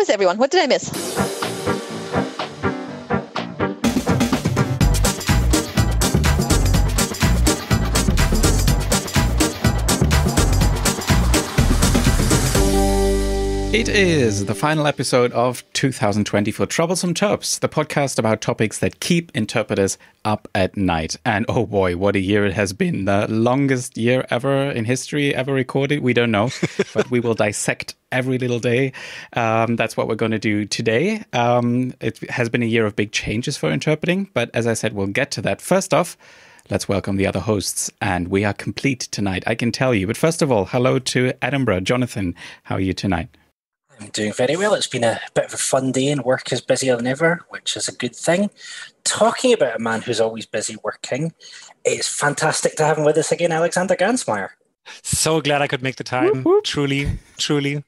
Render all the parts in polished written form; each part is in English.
How is everyone? What did I miss? It is the final episode of 2020 for Troublesome Terps, the podcast about topics that keep interpreters up at night. And oh boy, what a year it has been. The longest year ever in history, ever recorded. We don't know, but we will dissect every little day. That's what we're going to do today. It has been a year of big changes for interpreting, but as I said, we'll get to that. First off, let's welcome the other hosts, and we are complete tonight, I can tell you. But first of all, hello to Edinburgh. Jonathan, how are you tonight? I'm doing very well. It's been a bit of a fun day and work is busier than ever, which is a good thing. Talking about a man who's always busy working, it's fantastic to have him with us again, Alexander Gansmeyer. So glad I could make the time. Whoop, whoop. Truly.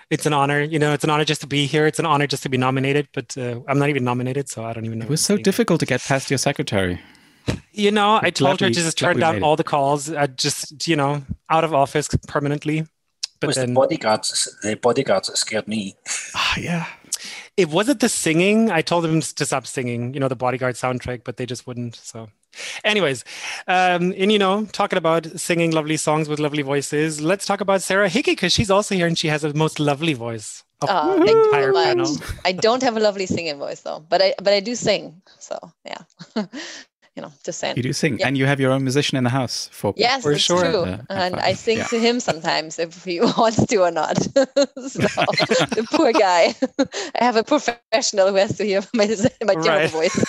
It's an honor. It's an honor just to be here. It's an honor just to be nominated, but I'm not even nominated, so I don't even know. It was so difficult to get past your secretary. I told her to just turn down all the calls, just, out of office permanently. But it was the bodyguards that scared me. Yeah. It wasn't the singing. I told them to stop singing, the Bodyguard soundtrack, but they just wouldn't. So anyways, talking about singing lovely songs with lovely voices, let's talk about Sarah Hickey, because she's also here and she has the most lovely voice of the entire panel. I don't have a lovely singing voice though, but I do sing. So yeah. Just saying. You do sing, and you have your own musician in the house for it's sure. True. And I sing to him sometimes if he wants to or not. So, the poor guy. I have a professional who has to hear my general voice.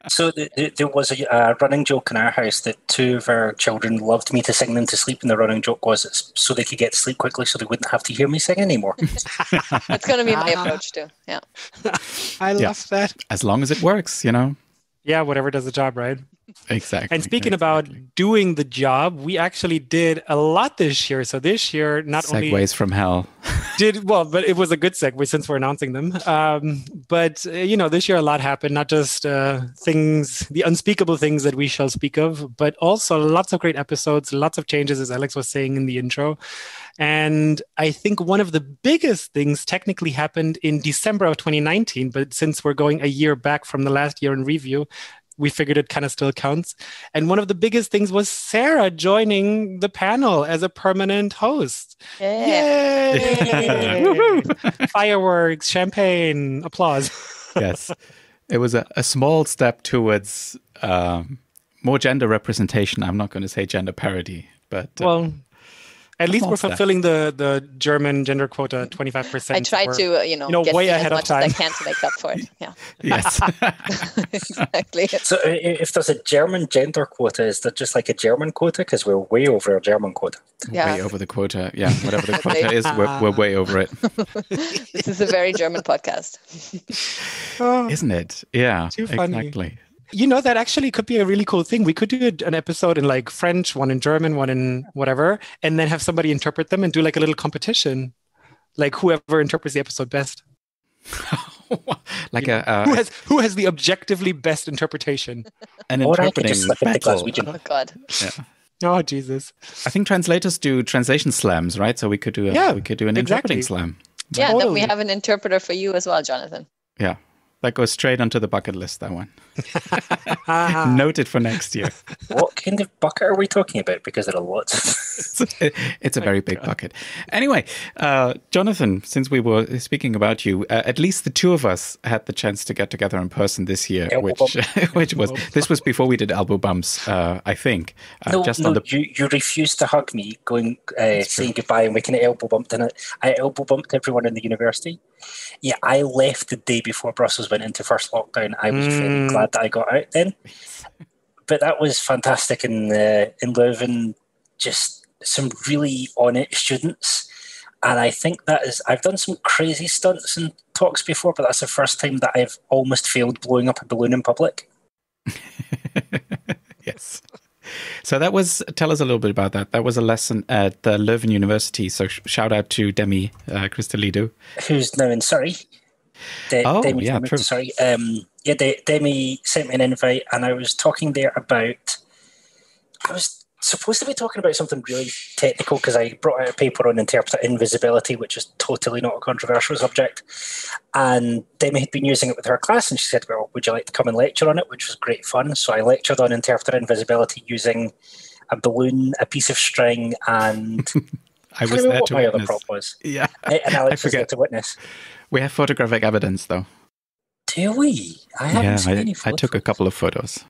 So there was a running joke in our house that two of our children loved me to sing them to sleep, and the running joke was it's so they could get to sleep quickly so they wouldn't have to hear me sing anymore. That's going to be my approach too. Yeah. I love that. As long as it works, Yeah, whatever does the job, right? Exactly. And speaking about doing the job, we actually did a lot this year. So this year, not only... Segues from hell. But it was a good segue since we're announcing them. But this year a lot happened, not just the unspeakable things that we shall speak of, but also lots of great episodes, lots of changes, as Alex was saying in the intro. And I think one of the biggest things technically happened in December of 2019, but since we're going a year back from the last year in review, we figured it kind of still counts. And one of the biggest things was Sarah joining the panel as a permanent host. Yeah. Yay! Fireworks, champagne, applause. Yes. It was a small step towards more gender representation. I'm not going to say gender parity, but... At least we're fulfilling the German gender quota 25%. I try to, get way ahead as of time. as I can to make up for it. Yeah. Yes. Exactly. So if there's a German gender quota, is there just like a German quota? Because we're way over our German quota. Yeah. Way over the quota. Yeah, whatever the quota is, we're way over it. This is a very German podcast. Isn't it? Yeah, Too funny. Exactly. That actually could be a really cool thing. We could do an episode in like French, one in German, one in whatever, and then have somebody interpret them and do like a little competition, like whoever interprets the episode best. Like who has the objectively best interpretation? An interpreting battle. Oh God. Yeah. Oh Jesus. I think translators do translation slams, right? So we could do an interpreting slam. Yeah, Totally. then we have an interpreter for you as well, Jonathan. Yeah. That goes straight onto the bucket list, that one. Noted for next year. What kind of bucket are we talking about? Because there are lots. It's a very big bucket. Anyway, Jonathan, since we were speaking about you, at least the two of us had the chance to get together in person this year, this was before we did elbow bumps, I think. You refused to hug me, saying goodbye, and we kind of elbow bumped in it. I elbow bumped everyone in the university. Yeah, I left the day before Brussels went into first lockdown. I was very glad that I got out then. But that was fantastic in Leuven. Just some really on it students. And I think I've done some crazy stunts and talks before, but that's the first time that I've almost failed blowing up a balloon in public. Yes. So tell us a little bit about that. That was a lesson at Leuven University. So shout out to Demi Christolidou. Who's now in Surrey. True. Sorry. Demi sent me an invite and I was talking there about, supposed to be talking about something really technical because I brought out a paper on interpreter invisibility, which is totally not a controversial subject. And Demi had been using it with her class, and she said, well, would you like to come and lecture on it, which was great fun. So I lectured on interpreter invisibility using a balloon, a piece of string, and I was there what to my witness. other prop was. Yeah, And Alex was there to witness. We have photographic evidence, though. Do we? I haven't seen any photos. I took a couple of photos.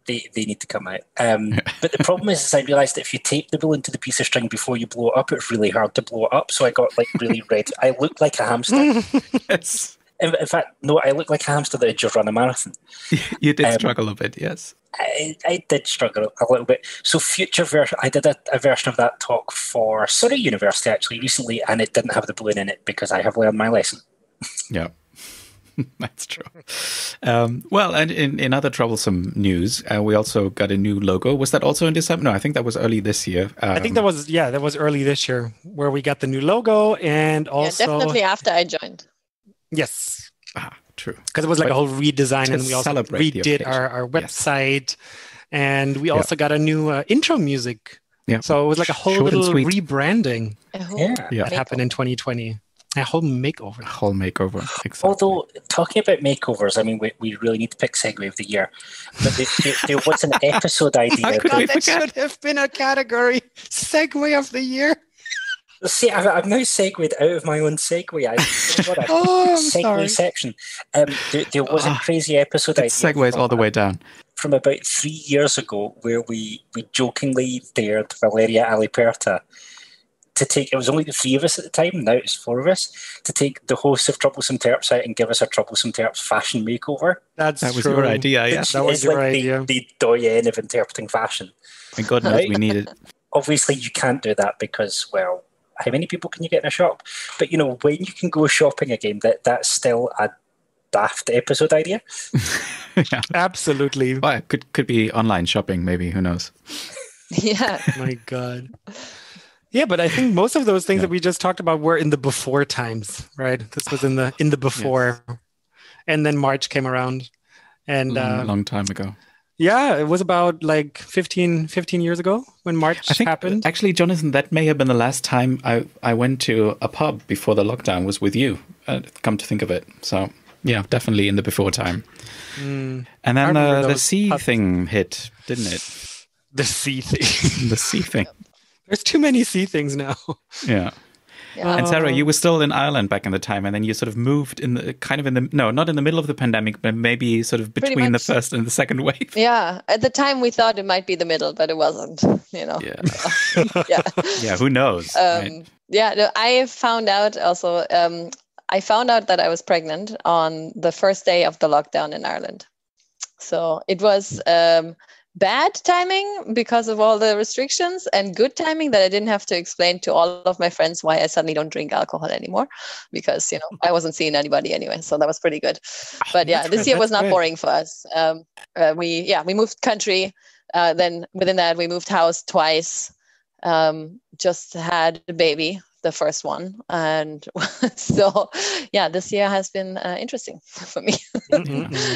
They need to come out. But the problem is I realised that if you tape the balloon to the piece of string before you blow it up, it's really hard to blow it up. So I got like really red. I looked like a hamster. Yes. In fact, no, I looked like a hamster that had just run a marathon. You did struggle a bit, yes. I did struggle a little bit. So future version, I did a version of that talk for Surrey University actually recently, and it didn't have the balloon in it because I have learned my lesson. Yeah. That's true. Well, and in other troublesome news, we also got a new logo. Was that also in December? No, I think that was early this year. I think that was early this year where we got the new logo, and also definitely after I joined. Yes. True. Because it was like a whole redesign, and we also redid our website, and we also got a new intro music. Yeah. So it was like a whole little rebranding that happened in 2020. A whole makeover. Exactly. Although, talking about makeovers, I mean, we really need to pick Segway of the Year. But there was an episode idea. That should have been a category. Segway of the Year. See, I've now segued out of my own segue. Segwayception. There was a crazy episode idea. Segues all the way down. From about 3 years ago, where we jokingly dared Valeria Aliperta to take, it was only the three of us at the time, now it's four of us, to take the host of Troublesome Terps out and give us a Troublesome Terps fashion makeover. That was your idea, yeah. That was your idea. The doyen of interpreting fashion. And God knows we need it. Obviously, you can't do that because, well, how many people can you get in a shop? But, you know, when you can go shopping again, that's still a daft episode idea. Yeah. Absolutely. Well, it could be online shopping, maybe. Who knows? Yeah. My God. Yeah, but I think most of those things that we just talked about were in the before times, right? This was in the before, and then March came around, and a long time ago. Yeah, it was about like 15 years ago when March happened. Actually, Jonathan, that may have been the last time I went to a pub before the lockdown was with you. Come to think of it, so yeah, definitely in the before time. And then the sea thing hit, didn't it? The sea thing. The sea thing. There's too many sea things now. Yeah. And Sarah, you were still in Ireland back in the time, and then you sort of moved not in the middle of the pandemic, but maybe sort of between the first and the second wave. Yeah. At the time, we thought it might be the middle, but it wasn't, you know. Yeah. Yeah, who knows? Right? Yeah, no, I found out also, I found out that I was pregnant on the first day of the lockdown in Ireland. So it was bad timing because of all the restrictions, and good timing that I didn't have to explain to all of my friends why I suddenly don't drink alcohol anymore, because, you know, I wasn't seeing anybody anyway. So that was pretty good. But yeah, this year was not boring for us. We moved country. Then within that, we moved house twice. Just had a baby, the first one. And so, yeah, this year has been interesting for me.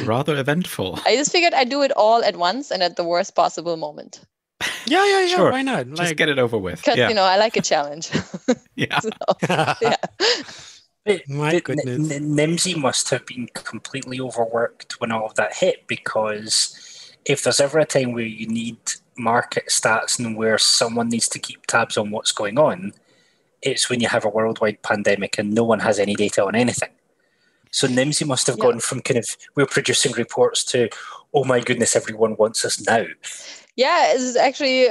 Rather eventful. I just figured I'd do it all at once and at the worst possible moment. Yeah. Sure. Why not? Just get it over with. Because, you know, I like a challenge. Yeah. So, yeah. My goodness. Nimsy must have been completely overworked when all of that hit, because if there's ever a time where you need market stats and where someone needs to keep tabs on what's going on, it's when you have a worldwide pandemic and no one has any data on anything. So Nimsy must have gone from kind of, we're producing reports to, oh my goodness, everyone wants us now. Yeah, it's actually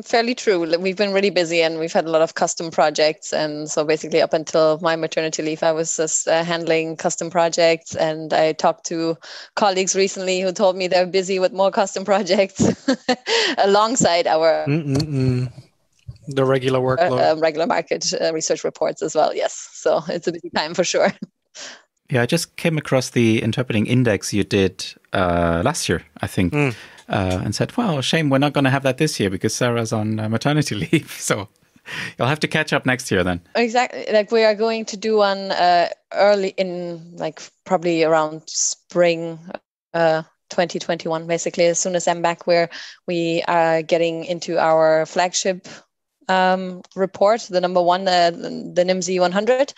fairly true. We've been really busy and we've had a lot of custom projects. And so basically up until my maternity leave, I was just handling custom projects. And I talked to colleagues recently who told me they're busy with more custom projects alongside our the regular workload. Regular market research reports as well. Yes. So it's a busy time for sure. Yeah, I just came across the interpreting index you did last year, I think. And said, well, shame we're not going to have that this year because Sarah's on maternity leave. So you'll have to catch up next year then. Exactly. Like we are going to do one early in, like probably around spring 2021, basically. As soon as I'm back, where we are getting into our flagship report, the number one, the NIMSY 100,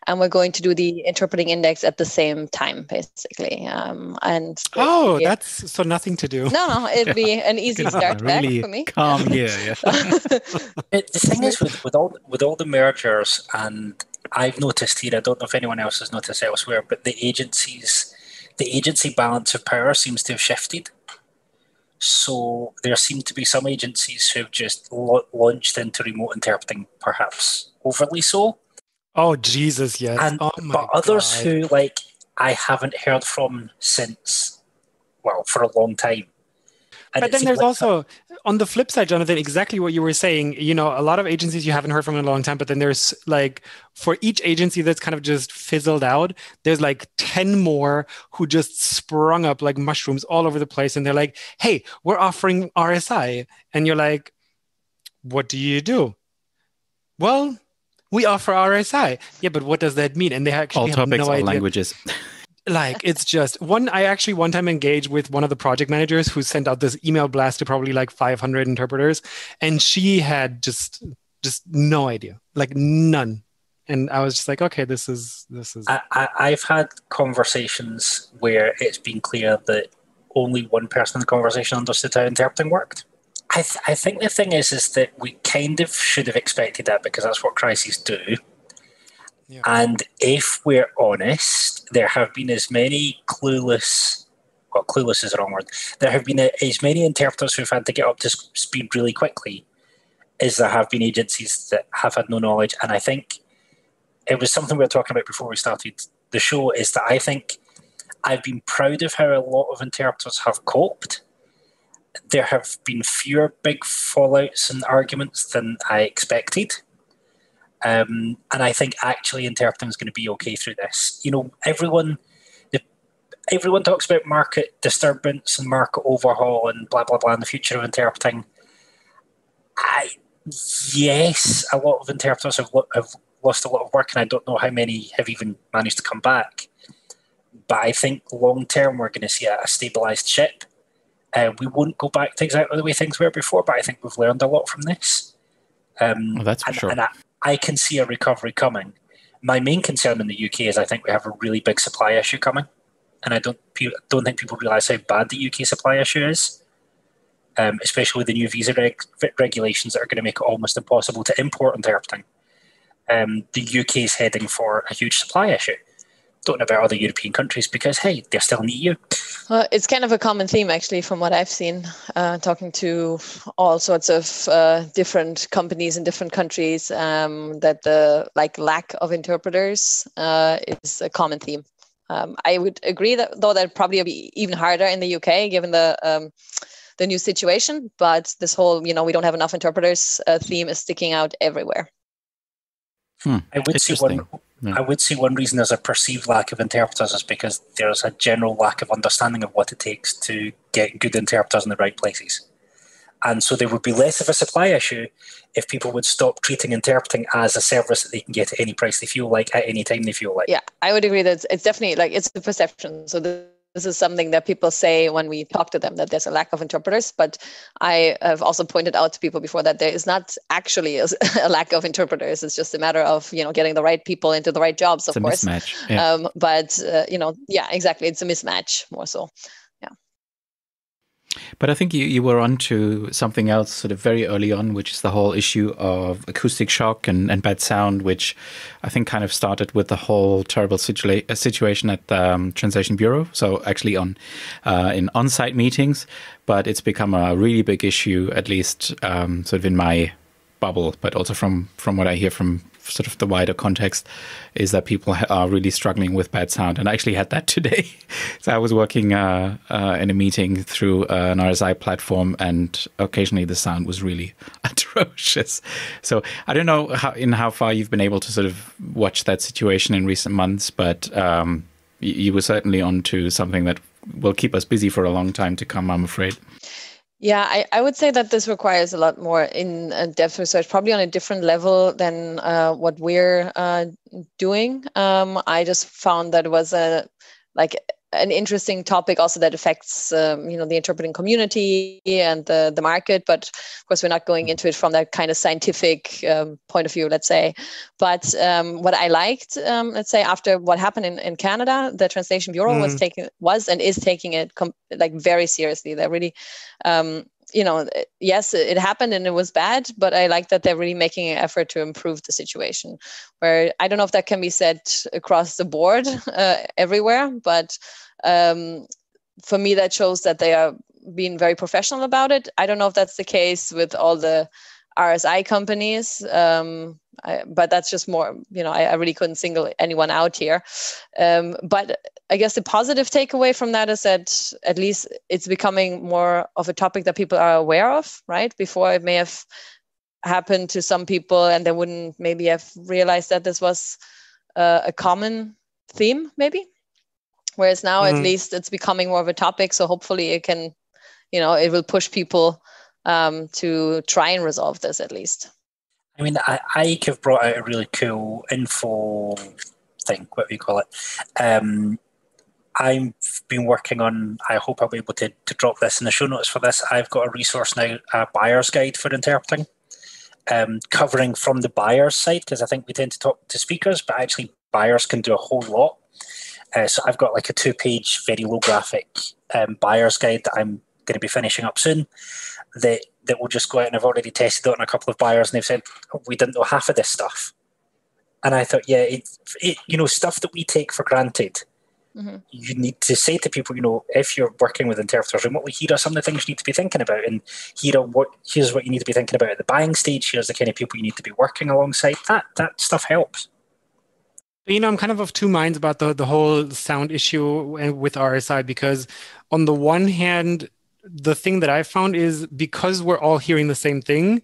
and we're going to do the interpreting index at the same time, basically. That's so nothing to do. No, it'd be an easy start really back for me. calm year. Yeah. The thing is with all the mergers, and I've noticed here, I don't know if anyone else has noticed elsewhere, but the agency balance of power seems to have shifted. So there seem to be some agencies who have just launched into remote interpreting, perhaps overly so. Oh, Jesus, yes. But others who, like, I haven't heard from since, well, for a long time. And but then there's also, on the flip side, Jonathan, exactly what you were saying. You know, a lot of agencies you haven't heard from in a long time, but then there's like, for each agency that's kind of just fizzled out, there's like 10 more who just sprung up like mushrooms all over the place. And they're like, hey, we're offering RSI. And you're like, what do you do? Well, we offer RSI. Yeah, but what does that mean? And they actually all topics, no all idea. languages. Like, it's just I actually one time engaged with one of the project managers who sent out this email blast to probably like 500 interpreters. And she had just no idea, like none. And I was just like, okay, this is. I've had conversations where it's been clear that only one person in the conversation understood how interpreting worked. I think the thing is that we kind of should have expected that, because that's what crises do. Yeah. And if we're honest, there have been as many clueless is the wrong word, there have been as many interpreters who've had to get up to speed really quickly as there have been agencies that have had no knowledge. And I think it was something we were talking about before we started the show, is that I think I've been proud of how a lot of interpreters have coped. There have been fewer big fallouts and arguments than I expected. And I think actually interpreting is going to be okay through this. You know, everyone talks about market disturbance and market overhaul and blah, blah, blah in the future of interpreting. Yes, a lot of interpreters have lost a lot of work, and I don't know how many have even managed to come back. But I think long term we're going to see a stabilised ship. We won't go back to exactly the way things were before, but I think we've learned a lot from this. That's for sure. And I can see a recovery coming. My main concern in the UK is I think we have a really big supply issue coming, and I don't think people realise how bad the UK supply issue is, especially with the new visa regulations that are going to make it almost impossible to import interpreting. The UK is heading for a huge supply issue. Don't know about other European countries because, hey, they're still in the EU. Well, it's kind of a common theme, actually, from what I've seen, talking to all sorts of different companies in different countries, that the lack of interpreters is a common theme. I would agree that probably will be even harder in the UK given the new situation. But this whole, we don't have enough interpreters theme is sticking out everywhere. I would say one reason there's a perceived lack of interpreters is because there's a general lack of understanding of what it takes to get good interpreters in the right places. And so there would be less of a supply issue if people would stop treating interpreting as a service that they can get at any price they feel like, at any time they feel like. Yeah, I would agree that it's definitely it's a perception. So this is something that people say when we talk to them, that there's a lack of interpreters. But I have also pointed out to people before that there is not actually a lack of interpreters. It's just a matter of, getting the right people into the right jobs, of course. It's a mismatch. Yeah. But exactly. It's a mismatch more so. Yeah. But I think you were on to something else sort of very early on, which is the whole issue of acoustic shock and bad sound, which I think kind of started with the whole terrible situation at the Translation Bureau. So actually in on-site meetings, but it's become a really big issue, at least sort of in my bubble, but also from what I hear from sort of the wider context, is that people are really struggling with bad sound. And I actually had that today. So I was working in a meeting through an RSI platform, and occasionally the sound was really atrocious. So I don't know how far you've been able to sort of watch that situation in recent months, but you were certainly on to something that will keep us busy for a long time to come, I'm afraid. Yeah, I would say that this requires a lot more in-depth research, probably on a different level than what we're doing. I just found that it was an interesting topic also that affects the interpreting community and the market, but of course we're not going into it from that kind of scientific point of view, let's say. But what I liked, let's say, after what happened in Canada, the Translation Bureau was and is taking it like very seriously. They're really yes, it happened and it was bad, but I like that they're really making an effort to improve the situation, where I don't know if that can be said across the board everywhere, but for me, that shows that they are being very professional about it. I don't know if that's the case with all the RSI companies, but that's just more, I really couldn't single anyone out here. But I guess the positive takeaway from that is that at least it's becoming more of a topic that people are aware of, right? Before it may have happened to some people and they wouldn't maybe have realized that this was a common theme, maybe. Whereas now at least it's becoming more of a topic. So hopefully it can, it will push people to try and resolve this at least. I mean, I have brought out a really cool info thing, what do you call it? I've been working on, I hope I'll be able to drop this in the show notes for this. I've got a resource now, a buyer's guide for interpreting, covering from the buyer's side, because I think we tend to talk to speakers, but actually buyers can do a whole lot. So I've got like a 2-page, very low graphic buyer's guide that I'm going to be finishing up soon that will just go out, and I've already tested it on a couple of buyers and they've said, we didn't know half of this stuff. And I thought, yeah, stuff that we take for granted, you need to say to people, if you're working with interpreters remotely, here are some of the things you need to be thinking about, and here's what you need to be thinking about at the buying stage, here's the kind of people you need to be working alongside. That stuff helps. I'm kind of two minds about the whole sound issue with RSI, because on the one hand, the thing that I found is because we're all hearing the same thing,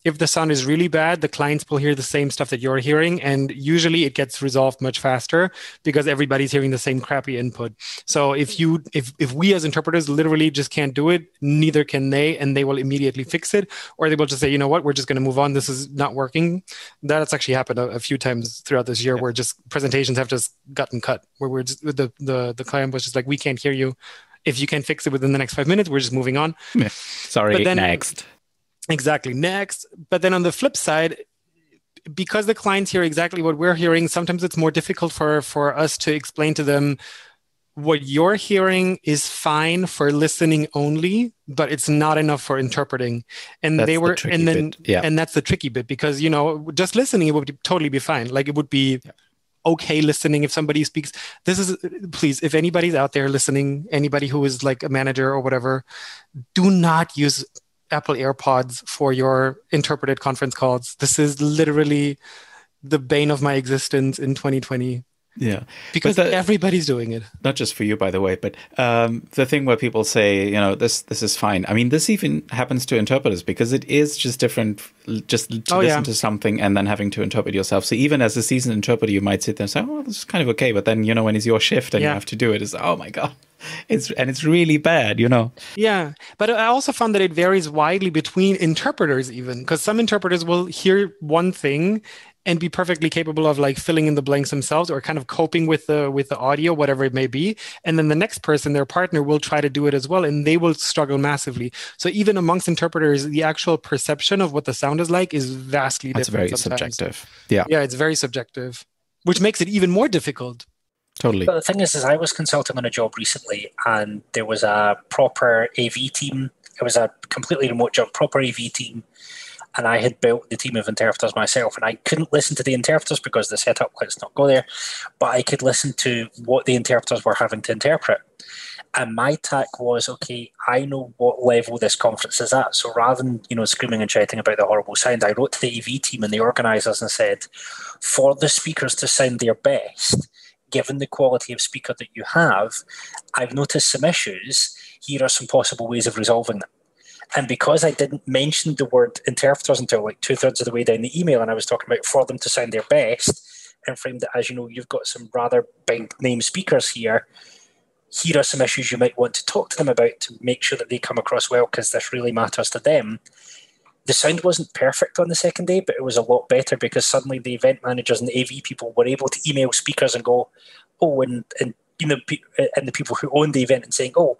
if the sound is really bad, the clients will hear the same stuff that you're hearing, and usually it gets resolved much faster because everybody's hearing the same crappy input. So if we as interpreters literally just can't do it, neither can they, and they will immediately fix it, or they will just say, you know what, we're just going to move on. This is not working. That's actually happened a few times throughout this year, where just presentations have just gotten cut, where we're just the client was just like, we can't hear you. If you can fix it within the next 5 minutes, we're just moving on. Yeah. Sorry, next. Exactly, next. But then on the flip side, because the clients hear exactly what we're hearing, sometimes it's more difficult for us to explain to them what you're hearing is fine for listening only, but it's not enough for interpreting. And that's and that's the tricky bit, because just listening, it would totally be fine. Like, it would be okay listening if somebody speaks. Please, if anybody's out there listening, anybody who is like a manager or whatever, do not use Apple AirPods for your interpreted conference calls. This is literally the bane of my existence in 2020. Yeah. Because everybody's doing it. Not just for you, by the way, but the thing where people say, this is fine. I mean, this even happens to interpreters, because it is just different just to listen to something and then having to interpret yourself. So even as a seasoned interpreter, you might sit there and say, oh, this is kind of okay. But then, when it's your shift and you have to do it, it's, oh my God. It's really bad, Yeah, but I also found that it varies widely between interpreters even, because some interpreters will hear one thing and be perfectly capable of like filling in the blanks themselves, or kind of coping with the audio, whatever it may be. And then the next person, their partner, will try to do it as well, and they will struggle massively. So even amongst interpreters, the actual perception of what the sound is like is vastly different. It's very sometimes. subjective. Yeah. Yeah, it's very subjective, which makes it even more difficult. Totally. But the thing is I was consulting on a job recently, and there was a proper AV team. It was a completely remote job, proper AV team. And I had built the team of interpreters myself, and I couldn't listen to the interpreters because the setup, let's not go there, but I could listen to what the interpreters were having to interpret. And my tack was, okay, I know what level this conference is at. So rather than, screaming and shouting about the horrible sound, I wrote to the AV team and the organisers and said, for the speakers to sound their best, given the quality of speaker that you have, I've noticed some issues. Here are some possible ways of resolving them. And because I didn't mention the word interpreters until like 2/3 of the way down the email, and I was talking about for them to sound their best, and framed it as, you've got some rather big name speakers here. Here are some issues you might want to talk to them about to make sure that they come across well, because this really matters to them. The sound wasn't perfect on the second day, but it was a lot better, because suddenly the event managers and the AV people were able to email speakers and go, oh, and and the people who own the event and saying, "Oh,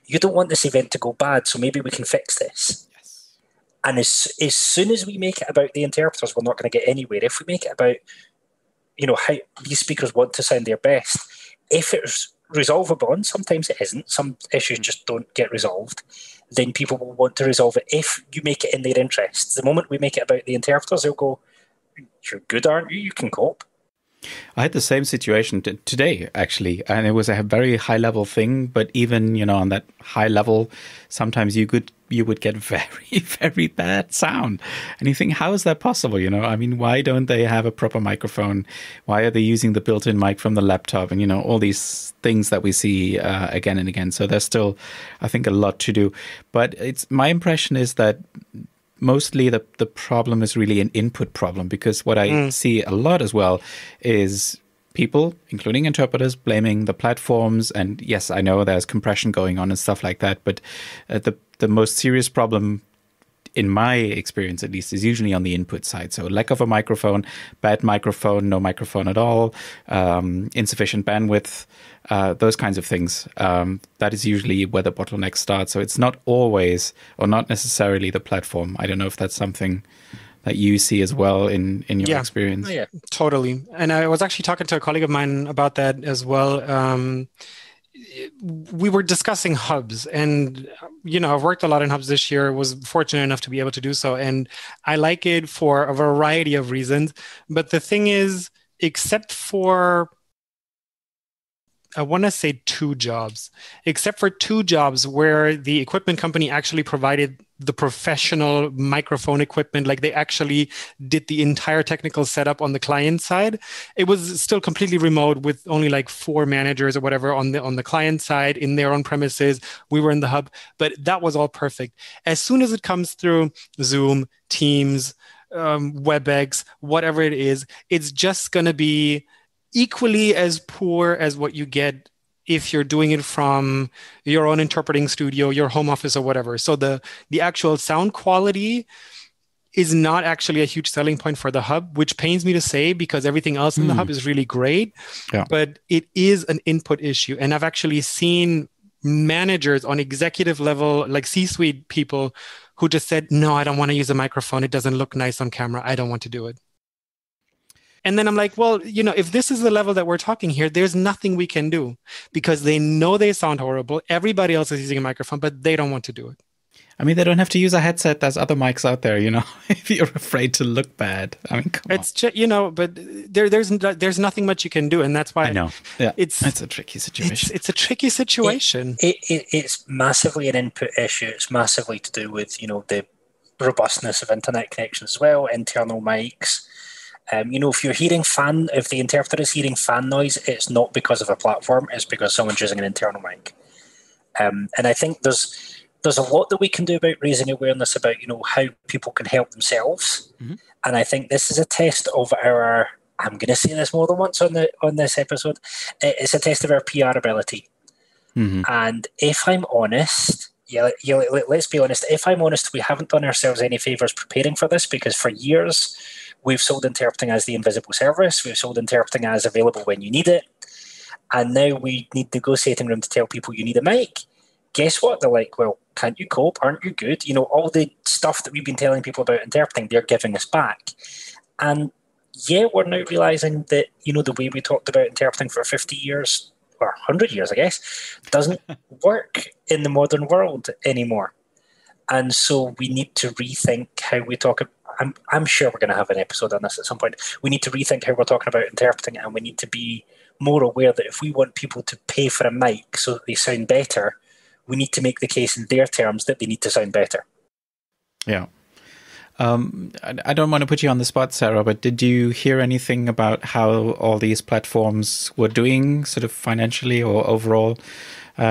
you don't want this event to go bad, so maybe we can fix this." Yes. And as soon as we make it about the interpreters, we're not going to get anywhere. If we make it about, how these speakers want to sound their best, if it's resolvable, and sometimes it isn't, some issues just don't get resolved, then people will want to resolve it if you make it in their interests. The moment we make it about the interpreters, they'll go, "You're good, aren't you? You can cope." I had the same situation today, actually, and it was a very high-level thing. But even on that high level, sometimes you would get very, very bad sound, and you think, how is that possible? I mean, why don't they have a proper microphone? Why are they using the built-in mic from the laptop? And all these things that we see again and again. So there's still, I think, a lot to do. But my impression is that mostly the problem is really an input problem, because what I see a lot as well is people, including interpreters, blaming the platforms. And yes, I know there's compression going on and stuff like that, but the most serious problem, in my experience at least, is usually on the input side. So lack of a microphone, bad microphone, no microphone at all, insufficient bandwidth, those kinds of things. That is usually where the bottleneck starts. So it's not always, or not necessarily, the platform. I don't know if that's something that you see as well in your experience. Oh, yeah, totally. And I was actually talking to a colleague of mine about that as well. We were discussing hubs, and I've worked a lot in hubs this year, was fortunate enough to be able to do so, and I like it for a variety of reasons. But the thing is, except for, I want to say except for two jobs where the equipment company actually provided the professional microphone equipment, like they actually did the entire technical setup on the client side. It was still completely remote with only like 4 managers or whatever on the client side in their own premises. We were in the hub, but that was all perfect. As soon as it comes through Zoom, Teams, WebEx, whatever it is, it's just going to be equally as poor as what you get if you're doing it from your own interpreting studio, your home office, or whatever. So the actual sound quality is not actually a huge selling point for the hub, which pains me to say, because everything else in the hub is really great. Yeah. But it is an input issue. And I've actually seen managers on executive level, like C-suite people, who just said, "No, I don't want to use a microphone. It doesn't look nice on camera. I don't want to do it." And then I'm like, well, if this is the level that we're talking here, there's nothing we can do, because they know they sound horrible. Everybody else is using a microphone, but they don't want to do it. I mean, they don't have to use a headset. There's other mics out there, if you're afraid to look bad. I mean, come on. But there's nothing much you can do. And that's why I know. Yeah, it's a tricky situation. It's a tricky situation. It's massively an input issue. It's massively to do with, the robustness of internet connections as well, internal mics. If the interpreter is hearing fan noise, it's not because of a platform, it's because someone's using an internal mic. And I think there's a lot that we can do about raising awareness about, how people can help themselves. Mm-hmm. And I think this is a test of our, I'm going to say this more than once on this episode, it's a test of our PR ability. Mm-hmm. And if I'm honest, let's be honest, if I'm honest, we haven't done ourselves any favours preparing for this, because for years, we've sold interpreting as the invisible service. We've sold interpreting as available when you need it. And now we need negotiating room to tell people you need a mic. Guess what? They're like, well, can't you cope? Aren't you good? All the stuff that we've been telling people about interpreting, they're giving us back. And we're now realising that, the way we talked about interpreting for 50 years, or 100 years, I guess, doesn't work in the modern world anymore. And so we need to rethink how we talk about, I'm sure we're going to have an episode on this at some point. We need to rethink how we're talking about interpreting, and we need to be more aware that if we want people to pay for a mic so that they sound better, we need to make the case in their terms that they need to sound better. Yeah. I don't want to put you on the spot, Sarah, but did you hear anything about how all these platforms were doing sort of financially or overall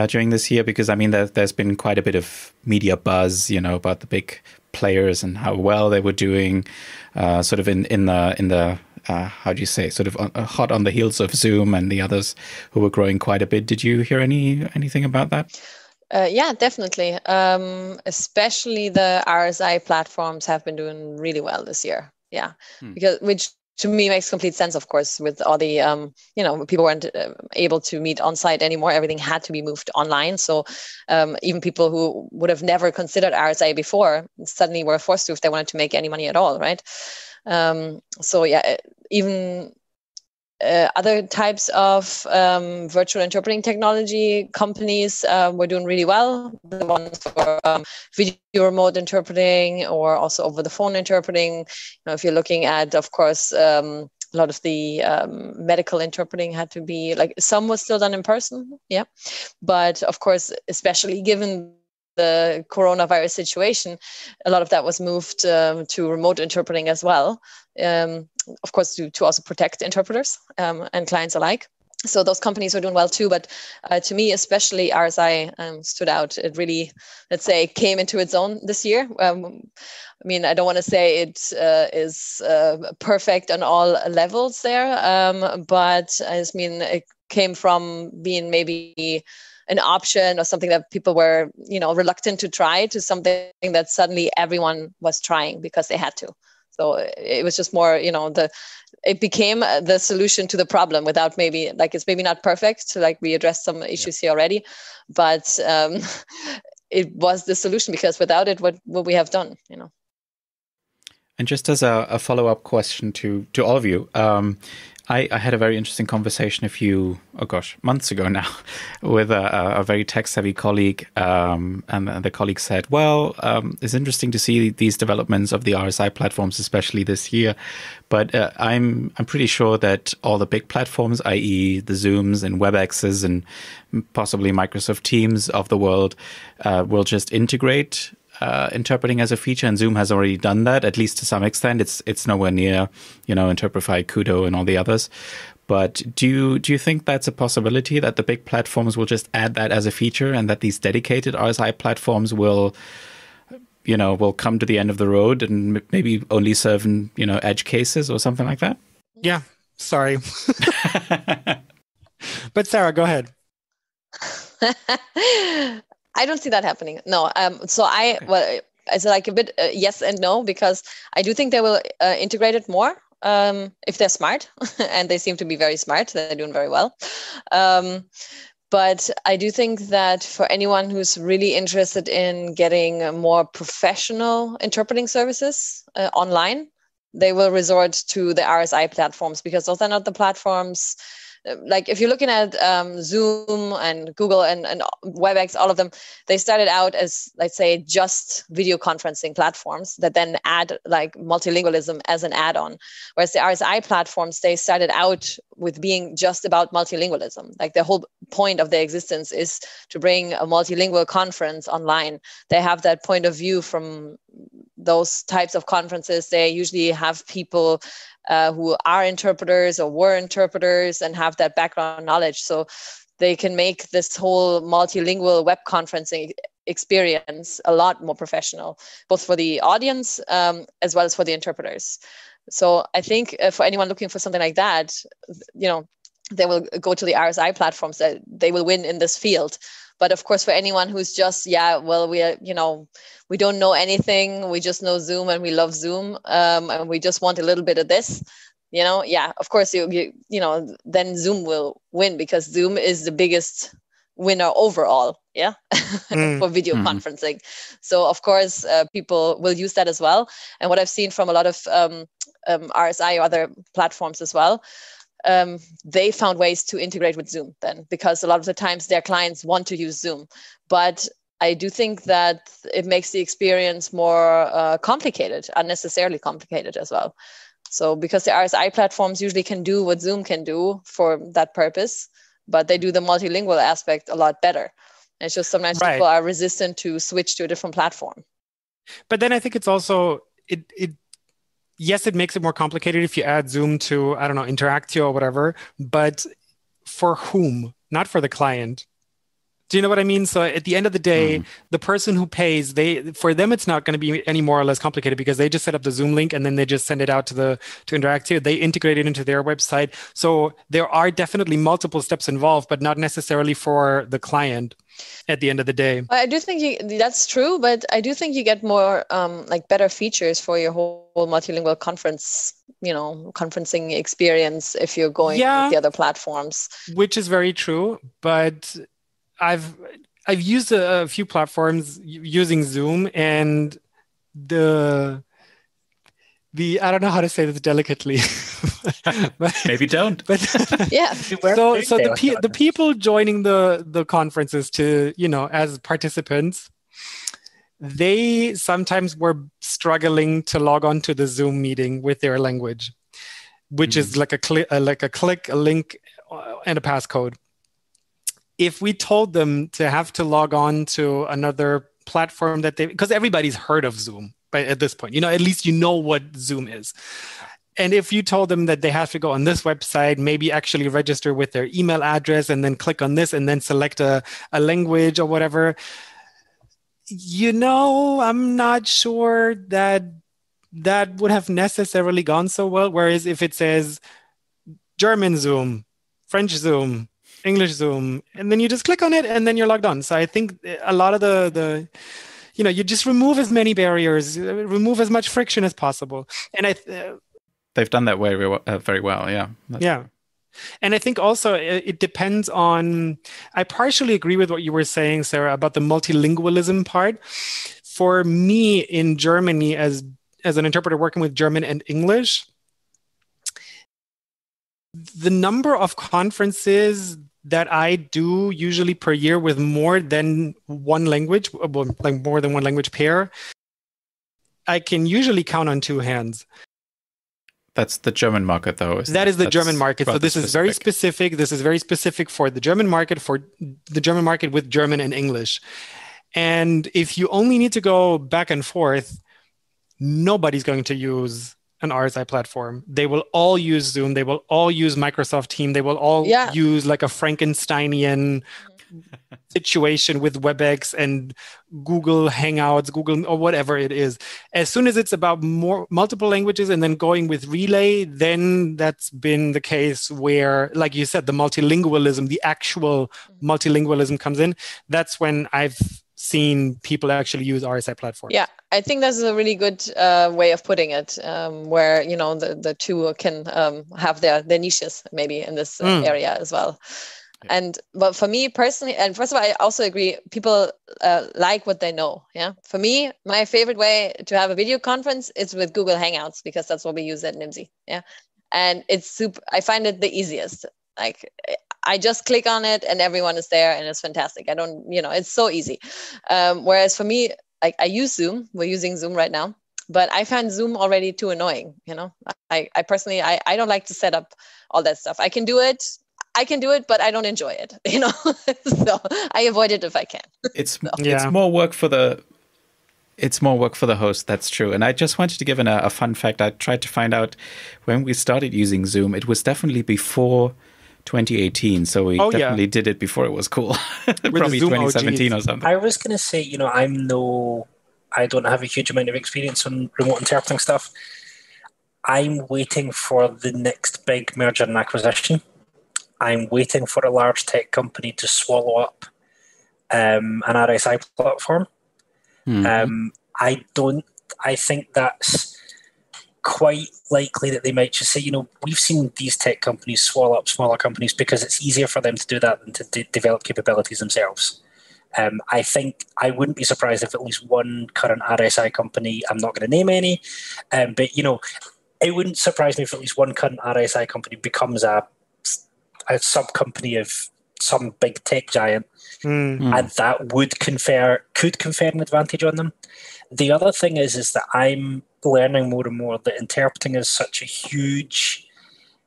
during this year? Because, I mean, there's been quite a bit of media buzz, about the big players and how well they were doing, sort of in the how do you say, sort of hot on the heels of Zoom and the others who were growing quite a bit. Did you hear anything about that? Yeah, definitely. Especially the RSI platforms have been doing really well this year. Yeah, because which to me makes complete sense, of course, with all the, people weren't able to meet on site anymore. Everything had to be moved online. So even people who would have never considered RSI before suddenly were forced to if they wanted to make any money at all, right? Even other types of virtual interpreting technology companies were doing really well. The ones for video remote interpreting or also over the phone interpreting. If you're looking at, of course, a lot of the medical interpreting had to be some was still done in person, yeah. But of course, especially given the coronavirus situation, a lot of that was moved to remote interpreting as well. Of course, to also protect interpreters and clients alike. So those companies were doing well too. But to me, especially RSI stood out. It really, let's say, came into its own this year. I don't want to say it is perfect on all levels there, but it came from being maybe an option or something that people were, reluctant to try to something that suddenly everyone was trying because they had to. So it was just more, it became the solution to the problem without maybe, it's maybe not perfect, we addressed some issues here already, but it was the solution because without it, what would we have done, And just as a follow-up question to all of you, I had a very interesting conversation months ago now, with a very tech-savvy colleague, and the colleague said, well, it's interesting to see these developments of the RSI platforms, especially this year, but I'm pretty sure that all the big platforms, i.e. the Zooms and WebExes and possibly Microsoft Teams of the world, will just integrate interpreting as a feature, and Zoom has already done that, at least to some extent. It's nowhere near, Interprify, Kudo, and all the others. But do you think that's a possibility, that the big platforms will just add that as a feature, and that these dedicated RSI platforms will come to the end of the road and maybe only serve in, edge cases or something like that? Yeah, sorry. But Sarah, go ahead. I don't see that happening. No. It's a bit yes and no, because I do think they will integrate it more if they're smart, and they seem to be very smart. They're doing very well. But I do think that for anyone who's really interested in getting more professional interpreting services online, they will resort to the RSI platforms, because those are not the platforms. If you're looking at Zoom and Google and WebEx, all of them, they started out as, let's say, just video conferencing platforms that then add multilingualism as an add-on. Whereas the RSI platforms, they started out with being just about multilingualism. The whole point of their existence is to bring a multilingual conference online. They have that point of view from those types of conferences. They usually have people who are interpreters or were interpreters and have that background knowledge. So they can make this whole multilingual web conferencing experience a lot more professional, both for the audience as well as for the interpreters. So I think for anyone looking for something like that, they will go to the RSI platforms, that they will win in this field. But of course, for anyone who's just, we don't know anything, we just know Zoom and we love Zoom, and we just want a little bit of this, of course, then Zoom will win, because Zoom is the biggest winner overall, for video conferencing. So of course, people will use that as well. And what I've seen from a lot of RSI or other platforms as well, they found ways to integrate with Zoom then, because a lot of the times their clients want to use Zoom. But I do think that it makes the experience more complicated, unnecessarily complicated as well. So because the RSI platforms usually can do what Zoom can do for that purpose, but they do the multilingual aspect a lot better. And it's just sometimes people are resistant to switch to a different platform. But then I think it's also, yes, it makes it more complicated if you add Zoom to, I don't know, Interactio or whatever, but for whom? Not for the client. Do you know what I mean? So at the end of the day, the person who pays, for them, it's not going to be any more or less complicated because they just set up the Zoom link and then they just send it out to Interactive. They integrate it into their website. So there are definitely multiple steps involved, but not necessarily for the client at the end of the day. I do think that's true, but I do think you get more like better features for your whole multilingual conferencing experience if you're going with the other platforms. Which is very true, but I've used a few platforms using Zoom, and the I don't know how to say this delicately. But, maybe don't. But yeah. So the people joining the conferences as participants, they sometimes were struggling to log on to the Zoom meeting with their language, which is like a click, a link, and a passcode. If we told them to have to log on to another platform because everybody's heard of Zoom at this point, at least what Zoom is. And if you told them that they have to go on this website, maybe actually register with their email address and then click on this and then select a language or whatever, I'm not sure that would have necessarily gone so well. Whereas if it says German Zoom, French Zoom, English Zoom, and then you just click on it and then you're logged on. So I think a lot of the you just remove as many barriers, remove as much friction as possible. And they've done that very well. Yeah. Yeah. And I think also it depends on, I partially agree with what you were saying, Sarah, about the multilingualism part. For me in Germany, as an interpreter working with German and English, the number of conferences that I do usually per year with more than one language, like more than one language pair, I can usually count on two hands. That's the German market, though. That is the German market. So this is very specific. This is very specific for the German market, with German and English. And if you only need to go back and forth, nobody's going to use an RSI platform. They will all use Zoom. They will all use Microsoft Teams. They will all use like a Frankensteinian situation with WebEx and Google Hangouts, Google or whatever it is. As soon as it's about multiple languages and then going with Relay, then that's been the case where, like you said, the multilingualism, the actual multilingualism comes in. That's when I've seen people actually use RSI platforms. Yeah, I think that's a really good way of putting it, where the two can have their niches maybe in this area as well. But for me personally, and first of all, I also agree, people like what they know. Yeah. For me, my favorite way to have a video conference is with Google Hangouts, because that's what we use at NIMSY. Yeah. And it's I find it the easiest. Like, I just click on it and everyone is there and it's fantastic. I don't, it's so easy. Whereas for me, I use Zoom. We're using Zoom right now, but I find Zoom already too annoying. I personally, I don't like to set up all that stuff. I can do it, but I don't enjoy it, so I avoid it if I can. It's more work for the host. That's true. And I just wanted to give a fun fact. I tried to find out when we started using Zoom. It was definitely before 2018. So we definitely did it before it was cool. Probably 2017 or something. I was going to say, I don't have a huge amount of experience on remote interpreting stuff. I'm waiting for the next big merger and acquisition. I'm waiting for a large tech company to swallow up an RSI platform. Mm-hmm. I think that's quite likely that they might just say, we've seen these tech companies swallow up smaller companies because it's easier for them to do that than to develop capabilities themselves. I think I wouldn't be surprised if at least one current RSI company, I'm not going to name any, but it wouldn't surprise me if at least one current RSI company becomes a sub-company of some big tech giant, and that could confer an advantage on them. The other thing is that I'm learning more and more that interpreting is such a huge,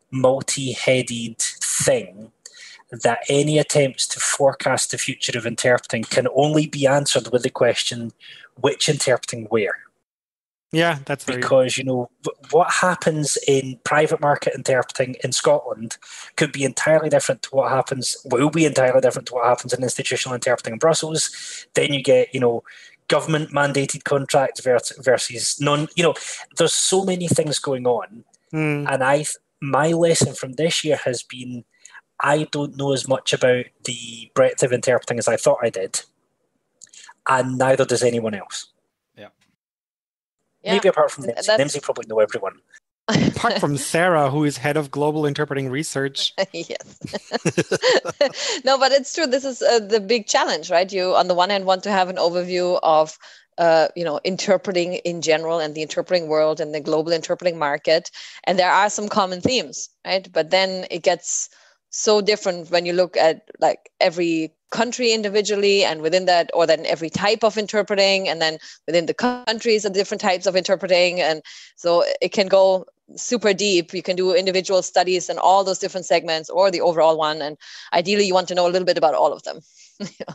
multi-headed thing that any attempts to forecast the future of interpreting can only be answered with the question, which interpreting where? Yeah, that's very because, what happens in private market interpreting in Scotland could be entirely different to will be entirely different to what happens in institutional interpreting in Brussels. Then you get, government mandated contracts versus non, there's so many things going on. And my lesson from this year has been, I don't know as much about the breadth of interpreting as I thought I did. And neither does anyone else. Maybe apart from Nimsy. Nimsy probably know everyone. Apart from Sarah, who is head of global interpreting research. Yes. No, but it's true. This is the big challenge, right? You, on the one hand, want to have an overview of, interpreting in general and the interpreting world and the global interpreting market. And there are some common themes, right? But then it gets so different when you look at like every country individually, and within that, or then every type of interpreting, and then within the countries are different types of interpreting. And so it can go super deep. You can do individual studies in all those different segments or the overall one. And ideally you want to know a little bit about all of them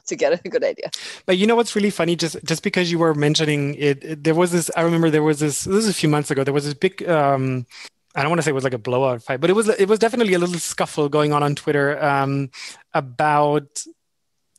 to get a good idea. But what's really funny, just because you were mentioning it, there was this, I remember this was a few months ago, there was this big, I don't want to say it was like a blowout fight, but it was definitely a little scuffle going on Twitter about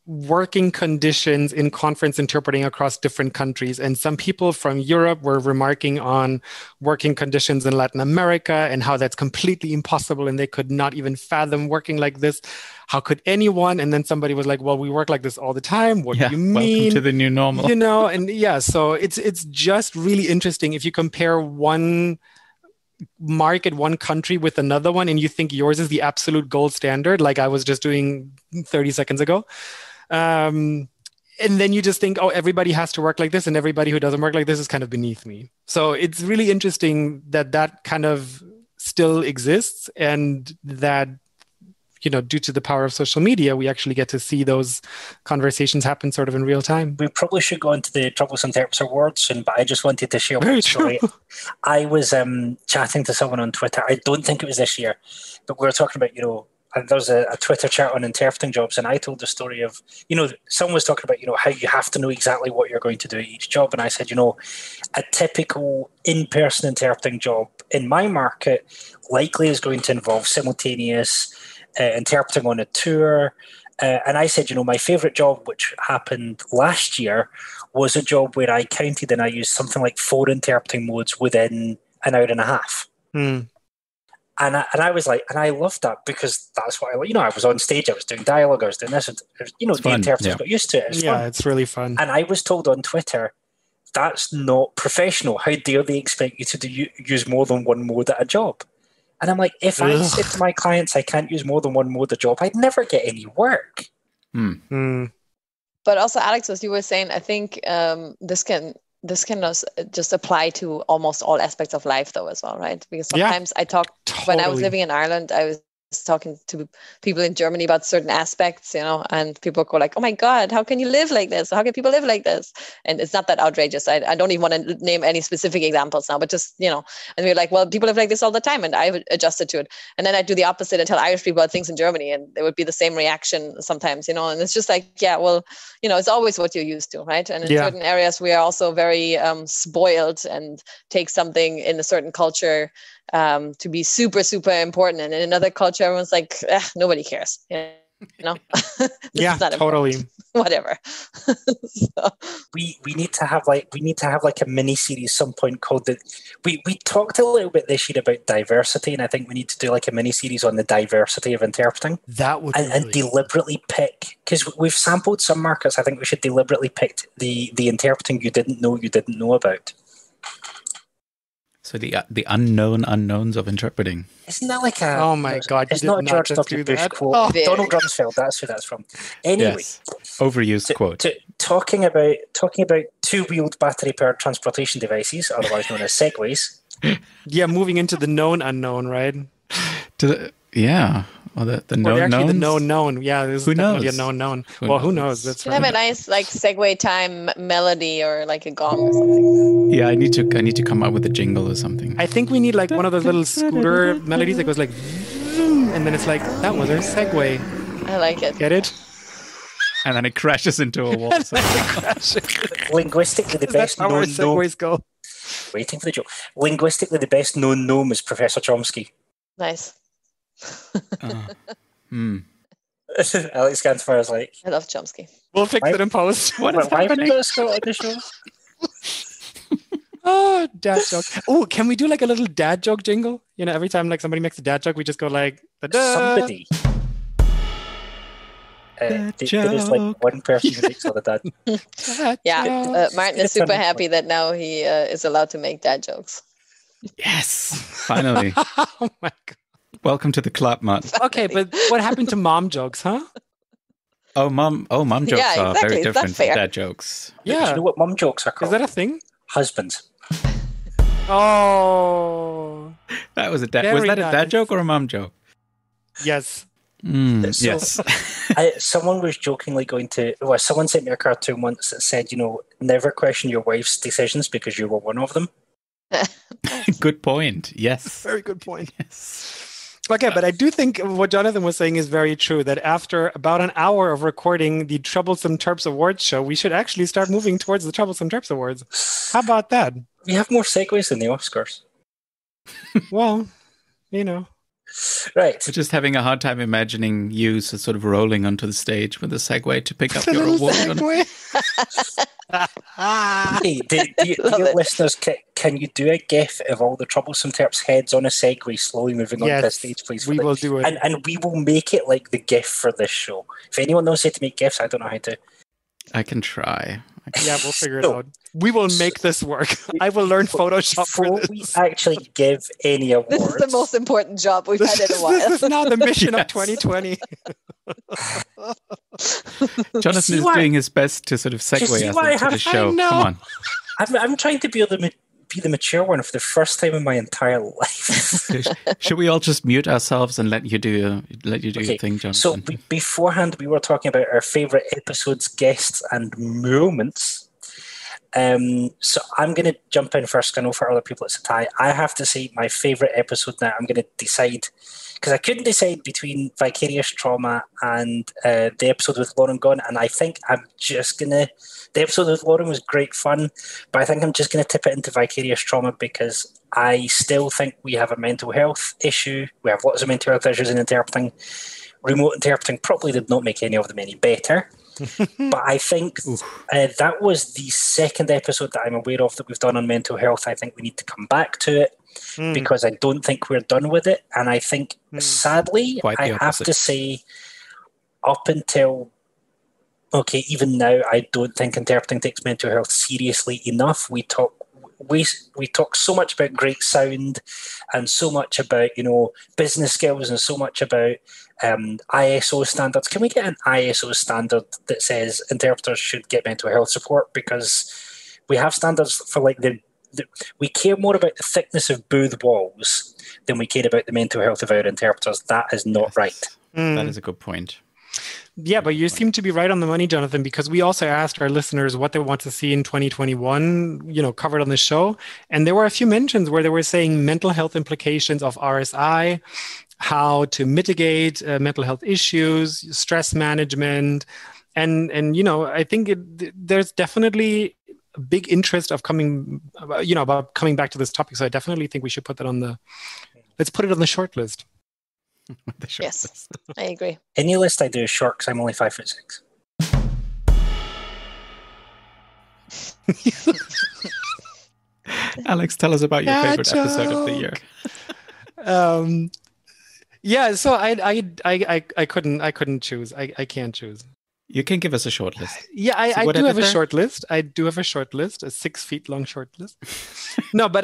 working conditions in conference interpreting across different countries. And some people from Europe were remarking on working conditions in Latin America and how that's completely impossible and they could not even fathom working like this. How could anyone? And then somebody was like, well, we work like this all the time. What do you mean? Welcome to the new normal. And so it's just really interesting if you compare one market, one country with another one, and you think yours is the absolute gold standard, like I was just doing 30 seconds ago. And then you just think, oh, everybody has to work like this, and everybody who doesn't work like this is kind of beneath me. So it's really interesting that kind of still exists, and that, due to the power of social media, we actually get to see those conversations happen sort of in real time. We probably should go into the Troublesome Interpreter Awards soon, but I just wanted to share one story. I was chatting to someone on Twitter. I don't think it was this year, but we were talking about, and there's a Twitter chat on interpreting jobs, and I told the story of, someone was talking about, how you have to know exactly what you're going to do at each job. And I said, a typical in-person interpreting job in my market likely is going to involve simultaneous interpreting on a tour. And I said, my favorite job, which happened last year, was a job where I counted and I used something like 4 interpreting modes within an hour and a half. And I was like, and I loved that because that's what I was on stage, I was doing dialogue, I was doing this, and, the interpreters got used to it. It's really fun. And I was told on Twitter, that's not professional. How dare they expect you to use more than one mode at a job? And I'm like, if I said to my clients I can't use more than one mode at a job, I'd never get any work. But also, Alex, as you were saying, I think this can just apply to almost all aspects of life, though, as well, right? Because sometimes I talk, when I was living in Ireland, I was talking to people in Germany about certain aspects, and people go like, oh my God, how can you live like this? How can people live like this? And it's not that outrageous. I don't even want to name any specific examples now, but just, and we're like, well, people live like this all the time, and I've adjusted to it. And then I do the opposite and tell Irish people about things in Germany, and there would be the same reaction sometimes, and it's just like, it's always what you're used to, right? And in certain areas, we are also very spoiled and take something in a certain culture to be super, super important. And in another culture, everyone's like, nobody cares. Totally. Whatever. So. We need to have like a mini series some point called we talked a little bit this year about diversity, and I think we need to do like a mini series on the diversity of interpreting. That would and deliberately pick, because we've sampled some markets. I think we should deliberately pick the interpreting you didn't know about. So the unknown unknowns of interpreting. Isn't that like a... Oh my God. It's not a George W. Bush quote. Oh, Donald Rumsfeld, that's who that's from. Anyway. Yes. Overused quote. Talking about two-wheeled battery-powered transportation devices, otherwise known as segways. Moving into the known unknown, right? Or the known knowns? The known known. Yeah, there's definitely a known known. Who knows? That's right. Have a nice segue time melody or like a gong or something. Yeah, I need to come up with a jingle or something. I think we need like one of those little scooter melodies that goes like, and then it's like, that was our segue. I like it. Get it? And then it crashes into a wall. Linguistically, the best known. That's how our segues go. waiting for the joke. Linguistically, the best known gnome is Professor Chomsky. Nice. Alex Gansfire is like, I love Chomsky. We'll fix it in post. What is why happening? put a Scott on the show? Oh, dad joke. Oh, can we do like a little dad joke jingle? You know, every time like somebody makes a dad joke, we just go like, da-da. Somebody. There is like one person who makes all the dad. Yeah, Martin is super happy that now he is allowed to make dad jokes. Yes, finally. Oh my God. Welcome to the club, Matt. Okay, but what happened to mom jokes, huh? Oh, mom jokes Yeah, are exactly. very Is that different from fair? dad jokes. Do you Yeah. know what mum jokes are Is called? that a thing? Husbands. Oh, That was a dad. Very Was that a nice. dad joke or a mom joke? yes. So- Yes. Someone was jokingly someone sent me a cartoon once that said, never question your wife's decisions because you were one of them. Good point. Yes. Very good point. Yes. Okay, but I do think what Jonathan was saying is very true, that after about an hour of recording the Troublesome Terps Awards show, we should actually start moving towards the Troublesome Terps Awards. How about that? We have more segues than the Oscars. Well, you know. Right. We're just having a hard time imagining you sort of rolling onto the stage with a Segway to pick up A your little award. segue. Hey, do Love your it. listeners, can you do a gif of all the Troublesome Terps heads on a Segway slowly moving onto the Yes, stage, please? we will do it. And we will make it like the gif for this show. If anyone knows how to make gifs, I don't know how to. I can try. Yeah, we'll figure it So- out. We will make this work. I will learn Photoshop for Before we this. actually give any awards, This is the most important job we've had in a while. This is now the mission of Yes. Jonathan 2020. see is why- doing his best to sort of see segue us why I into the have- show. I know. Come on. I'm trying to be the mature one for the first time in my entire life. Should we all just mute ourselves and let you do your thing, Jonathan? So beforehand, we were talking about our favourite episodes, guests, and moments. So I'm going to jump in first. I know for other people it's a tie. I have to say my favourite episode now. I'm going to decide because I couldn't decide between Vicarious Trauma and the episode with Lauren Gone, and I think I'm just gonna. The episode with Lauren was great fun, but I think I'm just going to tip it into Vicarious Trauma because I still think we have a mental health issue. We have lots of mental health issues in interpreting. Remote interpreting probably did not make any of them any better. But I think that was the second episode that I'm aware of that we've done on mental health. I think we need to come back to it because I don't think we're done with it. And I think, sadly, Quite the I have opposite. to say, up until, even now, I don't think interpreting takes mental health seriously enough. We talk so much about great sound and so much about, business skills and so much about ISO standards. Can we get an ISO standard that says interpreters should get mental health support? Because we have standards for we care more about the thickness of booth walls than we care about the mental health of our interpreters. That is not right. That is a good point. Yeah, but you seem to be right on the money, Jonathan, because we also asked our listeners what they want to see in 2021, covered on the show. And there were a few mentions where they were saying mental health implications of RSI, how to mitigate mental health issues, stress management. And I think there's definitely a big interest of about coming back to this topic. So I definitely think we should put that let's put it on the short list. The short Yes, list. I agree. Any list I do is short because I'm only 5'6". Alex, tell us about your favorite Dad episode of the year. Yeah, so I couldn't choose. I can't choose. You can give us a short list. Yeah, See I what do I have did a there? short list. I do have a short list, a 6 feet long short list. No, but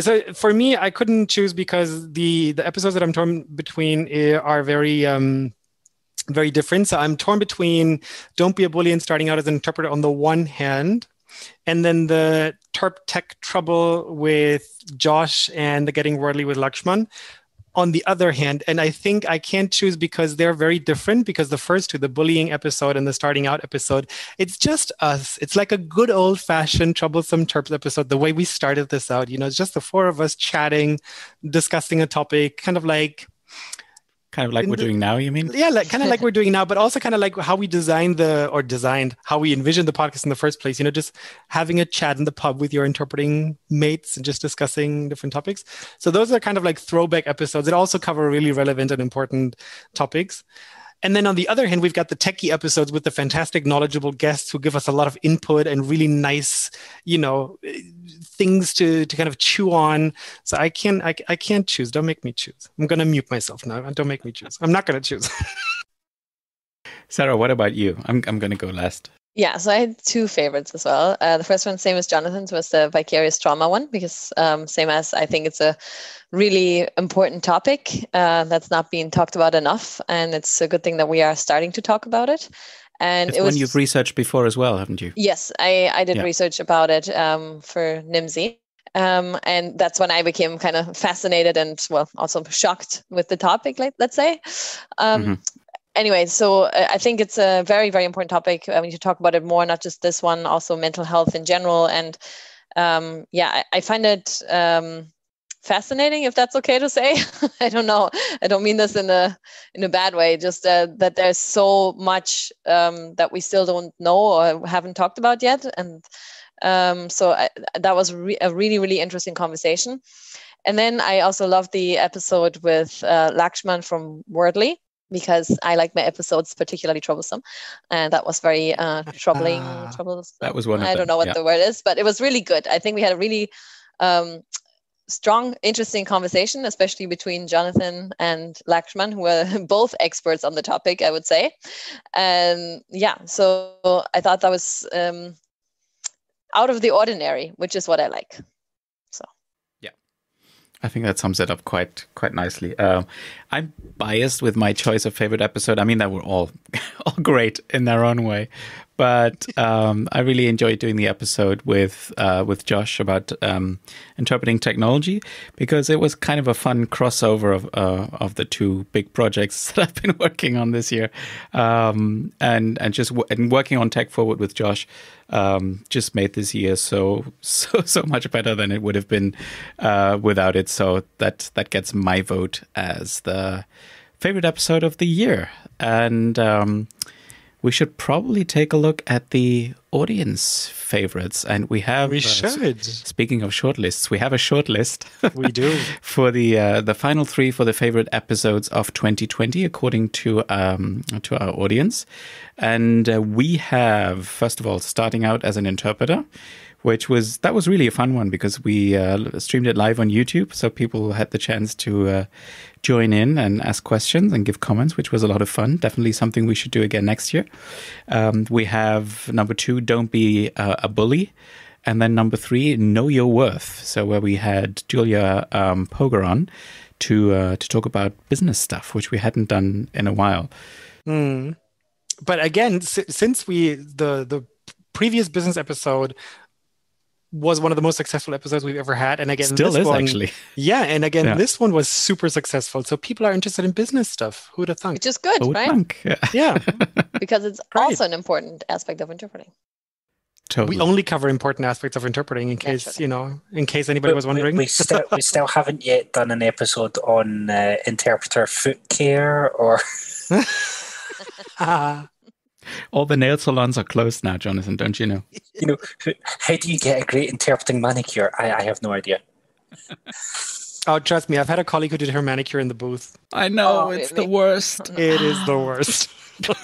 so for me, I couldn't choose because the episodes that I'm torn between are very very different. So I'm torn between Don't Be a Bully and Starting Out as an Interpreter on the one hand, and then the Terp Tech Trouble with Josh and the Getting Worldly with Lakshman on the other hand. And I think I can't choose because they're very different, because the first two, the bullying episode and the starting out episode, it's just us. It's like a good old fashioned Troublesome Terps episode, the way we started this out. It's just the four of us chatting, discussing a topic, kind of like Kind of like we're doing now, you mean? Yeah, kind of like we're doing now, but also kind of like how we designed how we envisioned the podcast in the first place. Just having a chat in the pub with your interpreting mates and just discussing different topics. So those are kind of like throwback episodes that also cover really relevant and important topics. And then on the other hand, we've got the techie episodes with the fantastic, knowledgeable guests who give us a lot of input and really nice, things to kind of chew on. So I can't choose. Don't make me choose. I'm going to mute myself now. Don't make me choose. I'm not going to choose. Sarah, what about you? I'm going to go last. Yeah, so I had two favorites as well. The first one, same as Jonathan's, was the vicarious trauma one, because same as I think it's a really important topic that's not being talked about enough. And it's a good thing that we are starting to talk about it. And it's it was one you've researched before as well, haven't you? Yes, I did research about it for NIMSY. And that's when I became kind of fascinated and, well, also shocked with the topic, let's say. Anyway, so I think it's a very, very important topic. We need to talk about it more, not just this one, also mental health in general. And I find it fascinating, if that's okay to say. I don't know. I don't mean this in a bad way. Just that there's so much that we still don't know or haven't talked about yet. And that was a really, really interesting conversation. And then I also loved the episode with Lakshman from Wordly, because I like my episodes particularly troublesome, and that was very troubling. Troublesome. That was one of them. I don't know what the word is, but it was really good. I think we had a really strong, interesting conversation, especially between Jonathan and Lakshman, who are both experts on the topic, I would say. And so I thought that was out of the ordinary, which is what I like. I think that sums it up quite nicely. I'm biased with my choice of favorite episode. I mean, they were all great in their own way, but I really enjoyed doing the episode with Josh about interpreting technology, because it was kind of a fun crossover of the two big projects that I've been working on this year, and working on Tech Forward with Josh. Just made this year so much better than it would have been without it. So that gets my vote as the favorite episode of the year. And we should probably take a look at the audience favorites. And we should. Speaking of shortlists, we have a shortlist. We do. For the final three for the favorite episodes of 2020, according to our audience. And we have, first of all, starting out as an interpreter, that was really a fun one, because we streamed it live on YouTube, so people had the chance to join in and ask questions and give comments, which was a lot of fun. Definitely something we should do again next year. We have number 2, don't be a bully. And then number 3, know your worth. So where we had Julia Poger on to talk about business stuff, which we hadn't done in a while. But again, since the previous business episode was one of the most successful episodes we've ever had, and again, still is actually. Yeah, and again, this one was super successful. So people are interested in business stuff. Who'd have thunk? Which is good, right? Yeah, because it's also an important aspect of interpreting. Totally. We only cover important aspects of interpreting, in case in case anybody was wondering. We still haven't yet done an episode on interpreter foot care or. All the nail salons are closed now, Jonathan, don't you know? How do you get a great interpreting manicure? I have no idea. Oh, trust me, I've had a colleague who did her manicure in the booth. I know, it's the worst. It is the worst.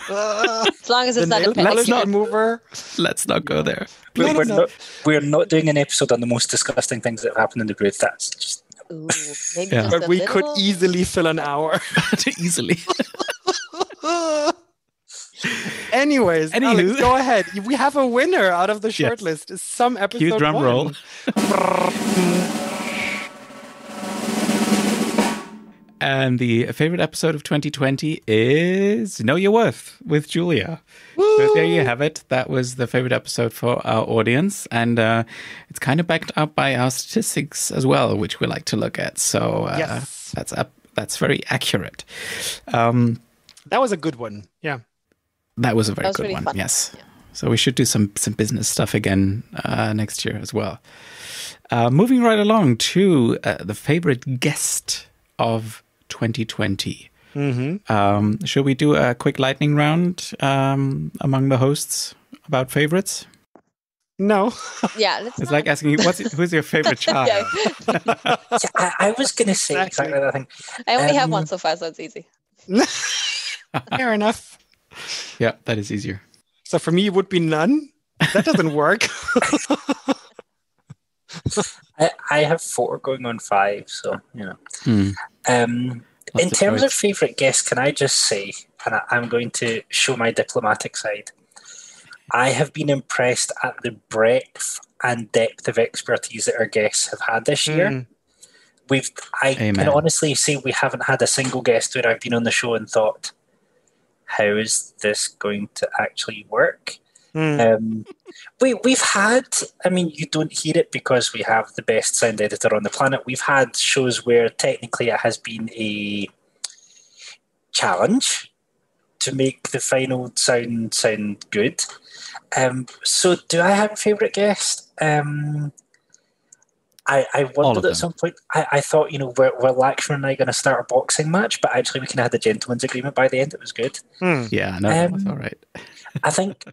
As long as it's not a pedicure mover. Let's not go there. We're not doing an episode on the most disgusting things that have happened in the booth. That's just... Ooh, maybe just but we could easily fill an hour. Easily. Anyways, Alex, go ahead. We have a winner out of the shortlist. Yes. Some episode Cue drum roll. And the favorite episode of 2020 is Know Your Worth with Julia. Woo! So there you have it. That was the favorite episode for our audience. And it's kind of backed up by our statistics as well, which we like to look at. So that's very accurate. That was a good one. Yeah. That was a very good one. Fun. Yes. Yeah. So we should do some business stuff again next year as well. Moving right along to the favorite guest of 2020. Should we do a quick lightning round among the hosts about favorites? No. Yeah, let's It's not. like asking you, who's your favorite child? Yeah. I was going to say exactly that thing. I only have one so far, so it's easy. Fair enough. Yeah, that is easier. So for me, it would be none. That doesn't work. I have 4 going on 5, so, you know. In Lots of terms choice. of favourite guests, can I just say, and I'm going to show my diplomatic side, I have been impressed at the breadth and depth of expertise that our guests have had this year. I can honestly say we haven't had a single guest where I've been on the show and thought, how is this going to actually work? We've had, I mean, you don't hear it because we have the best sound editor on the planet. We've had shows where technically it has been a challenge to make the final sound good. So do I have a favourite guest? I wondered at some point, I thought, you know, were Lakshman and I going to start a boxing match? But actually we kind of had a gentleman's agreement by the end. It was good. Yeah, no, that was all right. I think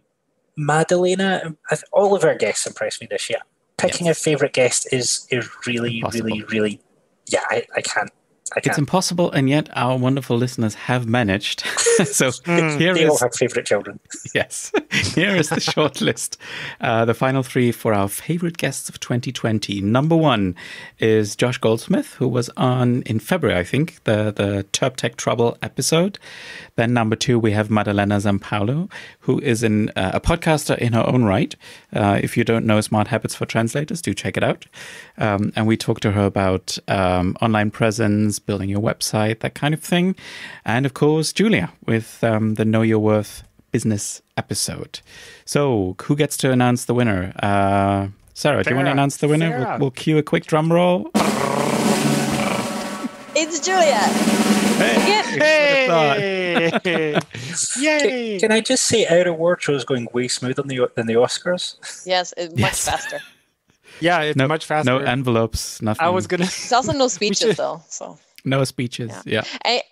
Madalena, all of our guests impressed me this year. Picking a favourite guest is really, Impossible. really, yeah, I can't. It's impossible, and yet our wonderful listeners have managed. So they all have favourite children. Yes. Here is the short list. The final 3 for our favorite guests of 2020. Number 1 is Josh Goldsmith, who was on in February, I think, the Terp Tech Trouble episode. Then number 2, we have Madalena Zampaulo, who is a podcaster in her own right. If you don't know Smart Habits for Translators, do check it out. And we talked to her about online presence, building your website, that kind of thing. And of course, Julia with the Know Your Worth business episode. So who gets to announce the winner? Sarah, do you want to announce the winner? We'll cue a quick drum roll. It's Julia. Hey! Yay! Can I just say our award show is going way smoother than the Oscars? Yes, much faster. Yeah, it's much faster. No envelopes, nothing. I was gonna. There's also no speeches though, so. No speeches. Yeah. I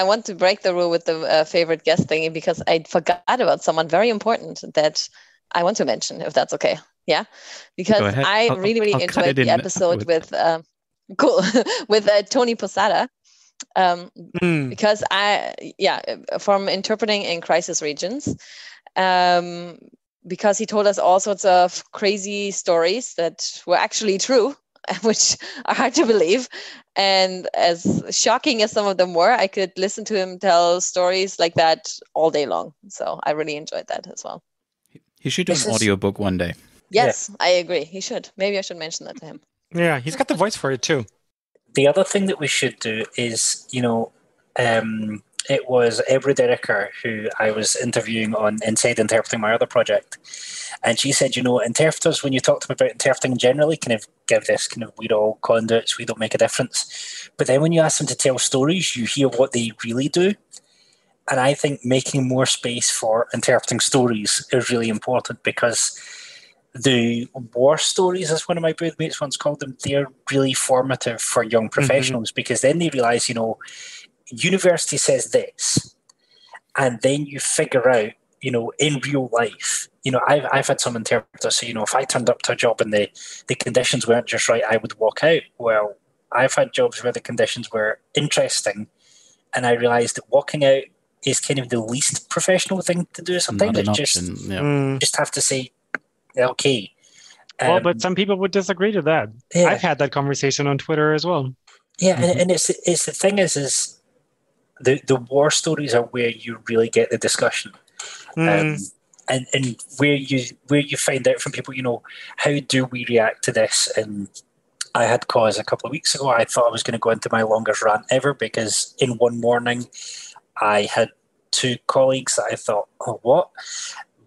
want to break the rule with the favorite guest thingy because I forgot about someone very important that I want to mention, if that's okay. Yeah, because I really enjoyed the episode with with Tony Posada. Because from interpreting in crisis regions, because he told us all sorts of crazy stories that were actually true, which are hard to believe. And as shocking as some of them were, I could listen to him tell stories like that all day long. So I really enjoyed that as well. He should do an audiobook one day. Yes, I agree. He should. Maybe I should mention that to him. Yeah, he's got the voice for it too. The other thing that we should do is, you know, it was Ebru Dereker who I was interviewing on Inside Interpreting, my other project. And she said, you know, interpreters, when you talk to them about interpreting generally, kind of give this kind of, we're all conduits, we don't make a difference. But then when you ask them to tell stories, you hear what they really do. And I think making more space for interpreting stories is really important because the war stories, as one of my boothmates once called them, they're really formative for young professionals because then they realise, you know, university says this, and then you figure out, you know, in real life, you know, I've had some interpreters say, you know, if I turned up to a job and the conditions weren't just right, I would walk out. Well, I've had jobs where the conditions were interesting, and I realised that walking out is kind of the least professional thing to do. Sometimes it's just have to say, okay. Well, but some people would disagree to that. Yeah. I've had that conversation on Twitter as well. Yeah, and it's the thing is the war stories are where you really get the discussion, and where you find out from people, you know, how do we react to this? And I had cause a couple of weeks ago. I thought I was going to go into my longest rant ever because in one morning I had 2 colleagues that I thought, oh, what?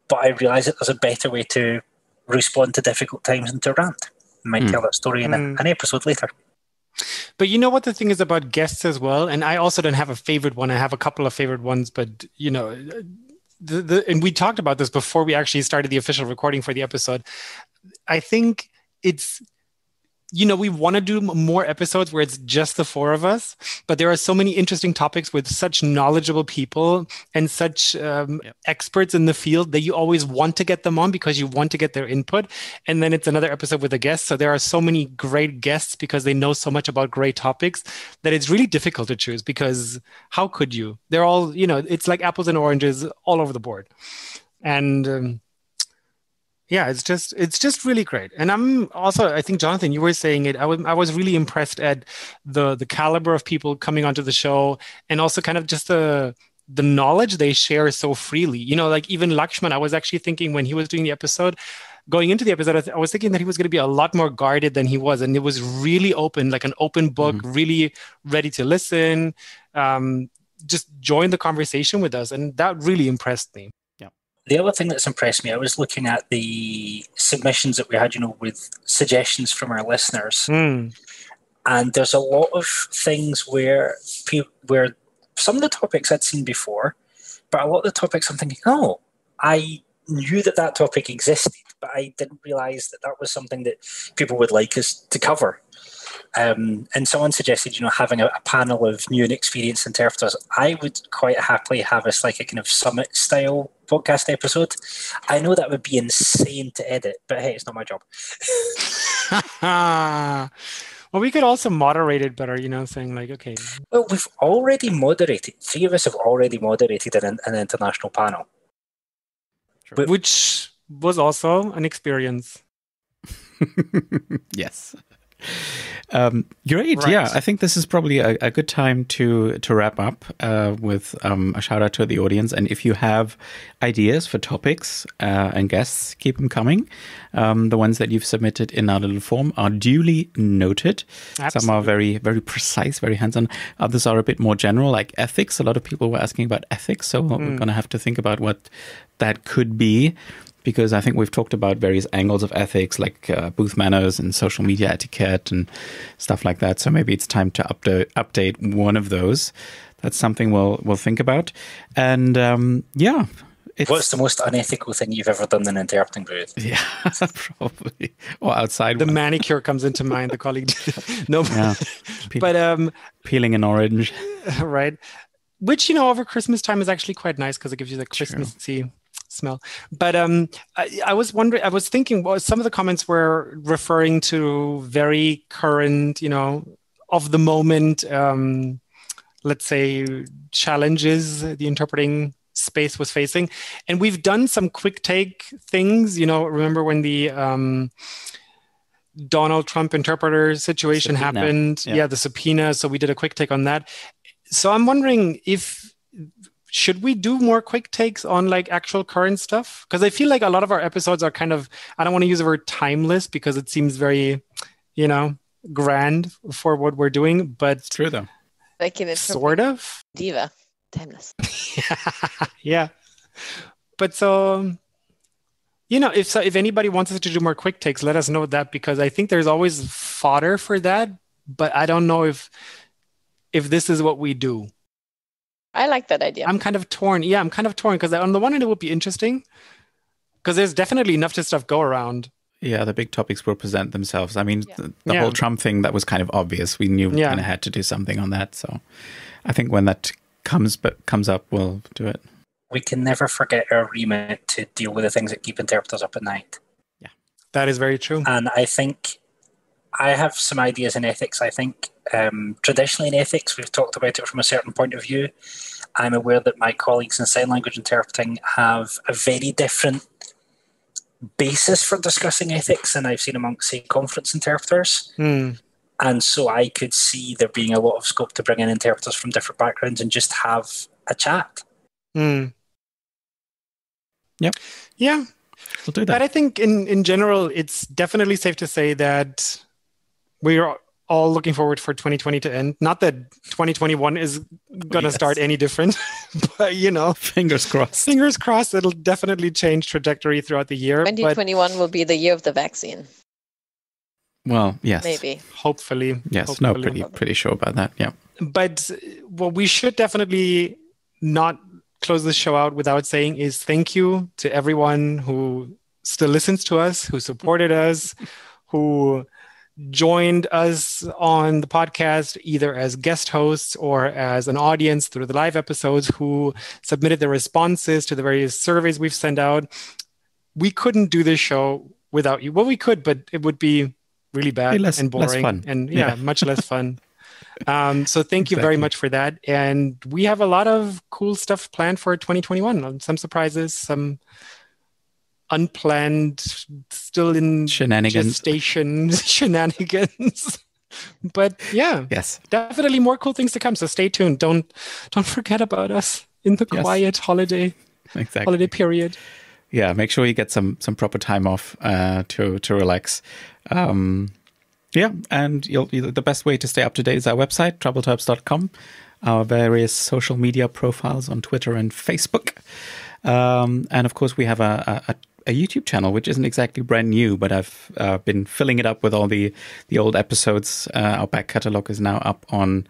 But I realised that there's a better way to respond to difficult times than to rant. I might tell that story in an episode later. But you know what the thing is about guests as well, and I also don't have a favorite one. I have a couple of favorite ones, but you know, and we talked about this before we actually started the official recording for the episode. I think it's we want to do more episodes where it's just the four of us, but there are so many interesting topics with such knowledgeable people and such experts in the field that you always want to get them on because you want to get their input. And then it's another episode with a guest. So there are so many great guests because they know so much about great topics that it's really difficult to choose, because how could you? They're all, it's like apples and oranges all over the board. And yeah, it's just really great. And I'm also, I think, Jonathan, you were saying it. I was really impressed at the caliber of people coming onto the show, and also kind of just the knowledge they share so freely. Like even Lakshman, I was actually thinking when he was doing the episode, going into the episode, I was thinking that he was going to be a lot more guarded than he was. And it was really open, like an open book, really ready to listen, just join the conversation with us. And that really impressed me. The other thing that's impressed me, I was looking at the submissions that we had, with suggestions from our listeners. And there's a lot of things where some of the topics I'd seen before, but a lot of the topics I'm thinking, oh, I knew that topic existed, but I didn't realize that was something that people would like us to cover. And someone suggested, having a panel of new and experienced interpreters. I would quite happily have us like a kind of summit style podcast episode. I know that would be insane to edit, but hey, it's not my job. Well, we could also moderate it better, saying like, okay. Well, we've already moderated. 3 of us have already moderated an international panel. Sure. Which was also an experience. Yes. Great. Right. Yeah, I think this is probably a good time to wrap up with a shout out to the audience. And if you have ideas for topics and guests, keep them coming. The ones that you've submitted in our little form are duly noted. Absolutely. Some are very, very precise, very hands-on. Others are a bit more general, like ethics. A lot of people were asking about ethics, so we're going to have to think about what that could be. Because I think we've talked about various angles of ethics, like booth manners and social media etiquette and stuff like that. So maybe it's time to update one of those. That's something we'll think about. And yeah. What's the most unethical thing you've ever done in an interpreting booth? Yeah, probably. Or outside. The manicure comes into mind, the colleague. No, yeah. But peeling an orange. Right. Which, over Christmas time is actually quite nice because it gives you the Christmassy smell. But I was wondering, I was thinking, well, some of the comments were referring to very current, of the moment, let's say, challenges the interpreting space was facing. And we've done some quick take things, remember when the Donald Trump interpreter situation happened? Yeah, the subpoena. So we did a quick take on that. So I'm wondering should we do more quick takes on like actual current stuff? Because I feel like a lot of our episodes are kind of, I don't want to use the word timeless because it seems very, grand for what we're doing, but it's true though. Like in sort of. Diva, timeless. Yeah. But so, if anybody wants us to do more quick takes, let us know that, because I think there's always fodder for that, but I don't know if this is what we do. I like that idea. I'm kind of torn. Yeah, I'm kind of torn because on the one hand, it would be interesting because there's definitely enough to stuff go around. Yeah, the big topics will present themselves. I mean, the whole Trump thing, that was kind of obvious. We knew we kind of had to do something on that. So I think when that comes up, we'll do it. We can never forget our remit to deal with the things that keep interpreters up at night. Yeah, that is very true. And I think I have some ideas in ethics. I think traditionally in ethics, we've talked about it from a certain point of view. I'm aware that my colleagues in sign language interpreting have a very different basis for discussing ethics than I've seen amongst, say, conference interpreters. And so I could see there being a lot of scope to bring in interpreters from different backgrounds and just have a chat. Yep. Yeah. We'll do that. But I think in general, it's definitely safe to say that we are all looking forward for 2020 to end. Not that 2021 is going to start any different, but fingers crossed. Fingers crossed, it'll definitely change trajectory throughout the year. 2021 will be the year of the vaccine. Well, yes. Maybe. Hopefully. Yes, hopefully. Pretty sure about that, yeah. But what we should definitely not close the show out without saying is thank you to everyone who still listens to us, who supported us, who joined us on the podcast, either as guest hosts or as an audience through the live episodes, who submitted their responses to the various surveys we've sent out. We couldn't do this show without you. Well, we could, but it would be really bad and boring. Less fun. And much less fun. So thank you very much for that. And we have a lot of cool stuff planned for 2021. Some surprises, some unplanned, still in gestation shenanigans. But yes, definitely more cool things to come. So stay tuned. Don't forget about us in the quiet holiday period. Yeah, make sure you get some proper time off to relax. And the best way to stay up to date is our website, troubleterps.com, our various social media profiles on Twitter and Facebook. And of course, we have a YouTube channel, which isn't exactly brand new, but I've been filling it up with all the old episodes. Our back catalog is now up on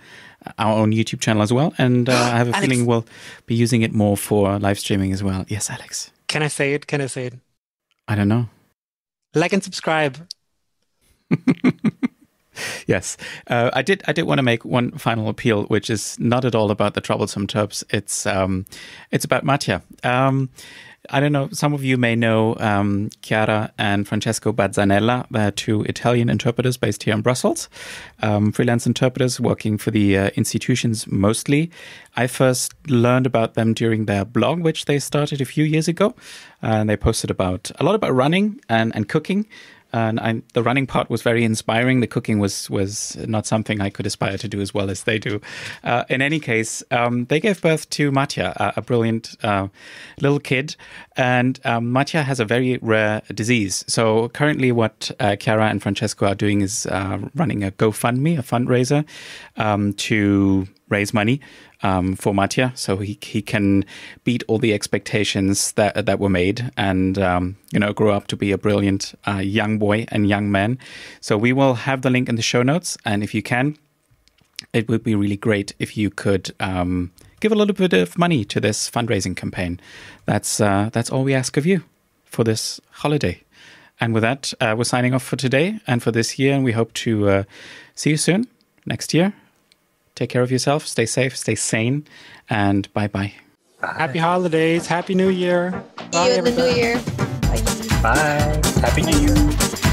our own YouTube channel as well. And I have a feeling we'll be using it more for live streaming as well. Yes, Alex. Can I say it? I don't know. Like and subscribe. Yes, I did want to make one final appeal, which is not at all about the Troublesome Terps. It's about Mattia. I don't know, some of you may know Chiara and Francesco Bazzanella. They're two Italian interpreters based here in Brussels, freelance interpreters working for the institutions mostly. I first learned about them during their blog, which they started a few years ago. And they posted a lot about running and cooking. And the running part was very inspiring. The cooking was not something I could aspire to do as well as they do. In any case, they gave birth to Mattia, a brilliant little kid. And Mattia has a very rare disease. So currently what Chiara and Francesco are doing is running a GoFundMe, a fundraiser, to raise money for Mattia, so he can beat all the expectations that were made and grow up to be a brilliant young boy and young man. So we will have the link in the show notes, and if you can, it would be really great if you could give a little bit of money to this fundraising campaign. That's all we ask of you for this holiday. And with that, we're signing off for today and for this year, and we hope to see you soon next year. Take care of yourself, stay safe, stay sane, and bye-bye. Happy holidays, Happy New Year. See you in the new year. Bye. Bye. Happy New Year.